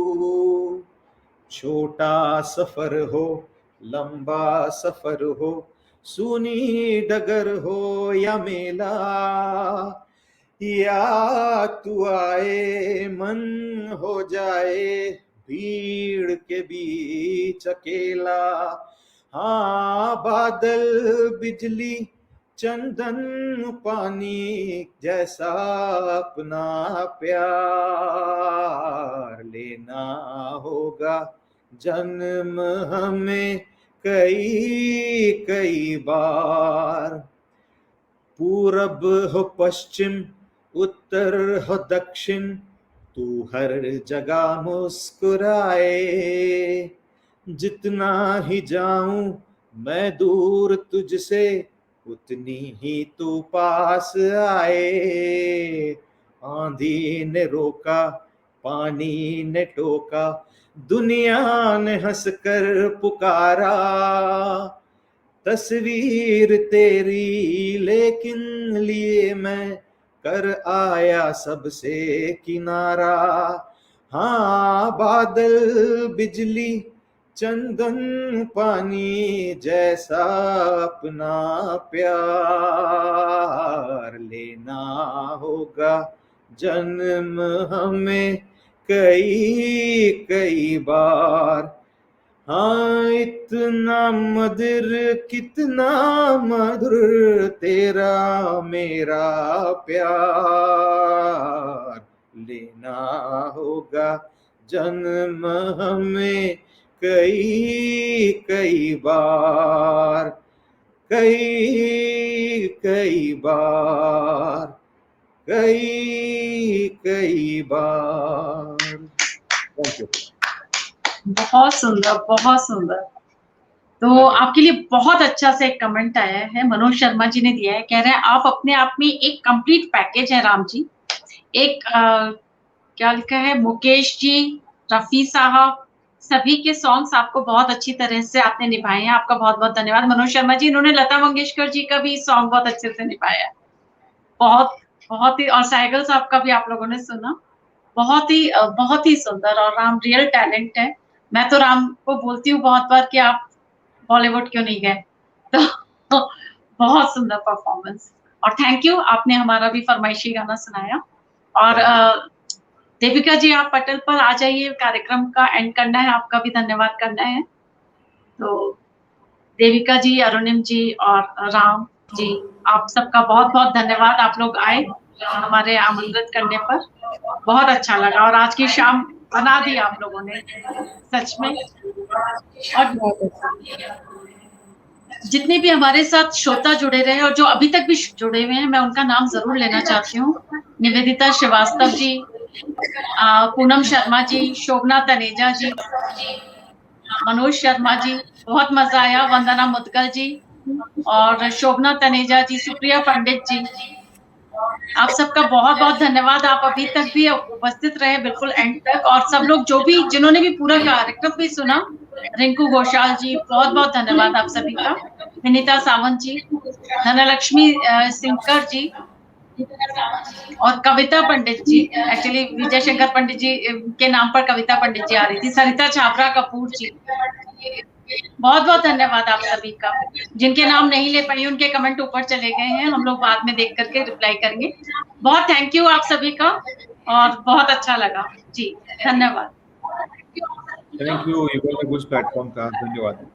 छोटा सफर हो लंबा सफर हो, सूनी डगर हो या मेला, या तू आए मन हो जाए भीड़ के बीच अकेला। हाँ, बादल बिजली चंदन पानी जैसा अपना प्यार लेना होगा जन्म हमें कई कई बार। पूरब हो पश्चिम, उत्तर हो दक्षिण, तू हर जगह मुस्कुराए, जितना ही जाऊं मैं दूर तुझसे उतनी ही तू पास आए। आंधी ने रोका, पानी ने टोका, दुनिया ने हंसकर पुकारा, तस्वीर तेरी लेकिन लिए मैं कर आया सबसे किनारा। हाँ, बादल बिजली चंदन पानी जैसा अपना प्यार, लेना होगा जन्म हमें कई कई बार। हाँ इतना मधुर कितना मधुर तेरा मेरा प्यार, लेना होगा जन्म हमें कई कई बार, कई कई बार, कई कई बार। Thank you. बहुत सुंदर, बहुत सुंदर। तो आपके लिए बहुत अच्छा से एक कमेंट आया है, मनोज शर्मा जी ने दिया है, कह रहे हैं आप अपने आप में एक कंप्लीट पैकेज है राम जी। एक क्या लिखा है, मुकेश जी, रफी साहब, सभी के सॉन्ग्स आपको बहुत अच्छी तरह से आपने निभाए हैं। आपका बहुत बहुत धन्यवाद मनोज शर्मा जी। इन्होंने लता मंगेशकर जी का भी सॉन्ग बहुत अच्छे से निभाया है, बहुत ही। और साइगल साहब का भी आप लोगों ने सुना, बहुत ही सुंदर। और राम रियल टैलेंट है। मैं तो राम को बोलती हूँ बहुत बार कि आप बॉलीवुड क्यों नहीं गए, तो बहुत सुंदर परफॉर्मेंस। और थैंक यू, आपने हमारा भी फरमाइशी गाना सुनाया। और देविका जी आप पटल पर आ जाइए, कार्यक्रम का एंड करना है, आपका भी धन्यवाद करना है। तो देविका जी, अरुणिम जी और राम जी, आप सबका बहुत बहुत धन्यवाद। आप लोग आए हमारे आमंत्रित करने पर, बहुत अच्छा लगा। और आज की शाम बना दी आप लोगों ने सच में। और जितने भी हमारे साथ श्रोता जुड़े रहे और जो अभी तक भी जुड़े हुए हैं, मैं उनका नाम जरूर लेना चाहती हूँ। निवेदिता श्रीवास्तव जी, पूनम शर्मा जी, शोभना तनेजा जी, मनोज शर्मा जी, बहुत मजा आया, वंदना मुदगल जी और शोभना तनेजा जी, सुप्रिया पंडित जी, आप सबका बहुत बहुत धन्यवाद। आप अभी तक भी उपस्थित रहे बिल्कुल एंड तक। और सब लोग जो भी, जिन्होंने भी पूरा कार्यक्रम भी सुना, रिंकू घोषाल जी, बहुत बहुत धन्यवाद आप सभी का। विनीता सावंत जी, धनलक्ष्मी सिंकर जी और कविता पंडित जी, एक्चुअली विजय शंकर पंडित जी के नाम पर कविता पंडित जी आ रही थी, सरिता छाबरा कपूर जी, बहुत बहुत धन्यवाद आप सभी का। जिनके नाम नहीं ले पाई उनके कमेंट ऊपर चले गए हैं, हम लोग बाद में देख करके रिप्लाई करेंगे। बहुत थैंक यू आप सभी का, और बहुत अच्छा लगा जी, धन्यवाद। थैंक यू, ये बहुत गुड प्लेटफॉर्म था, धन्यवाद।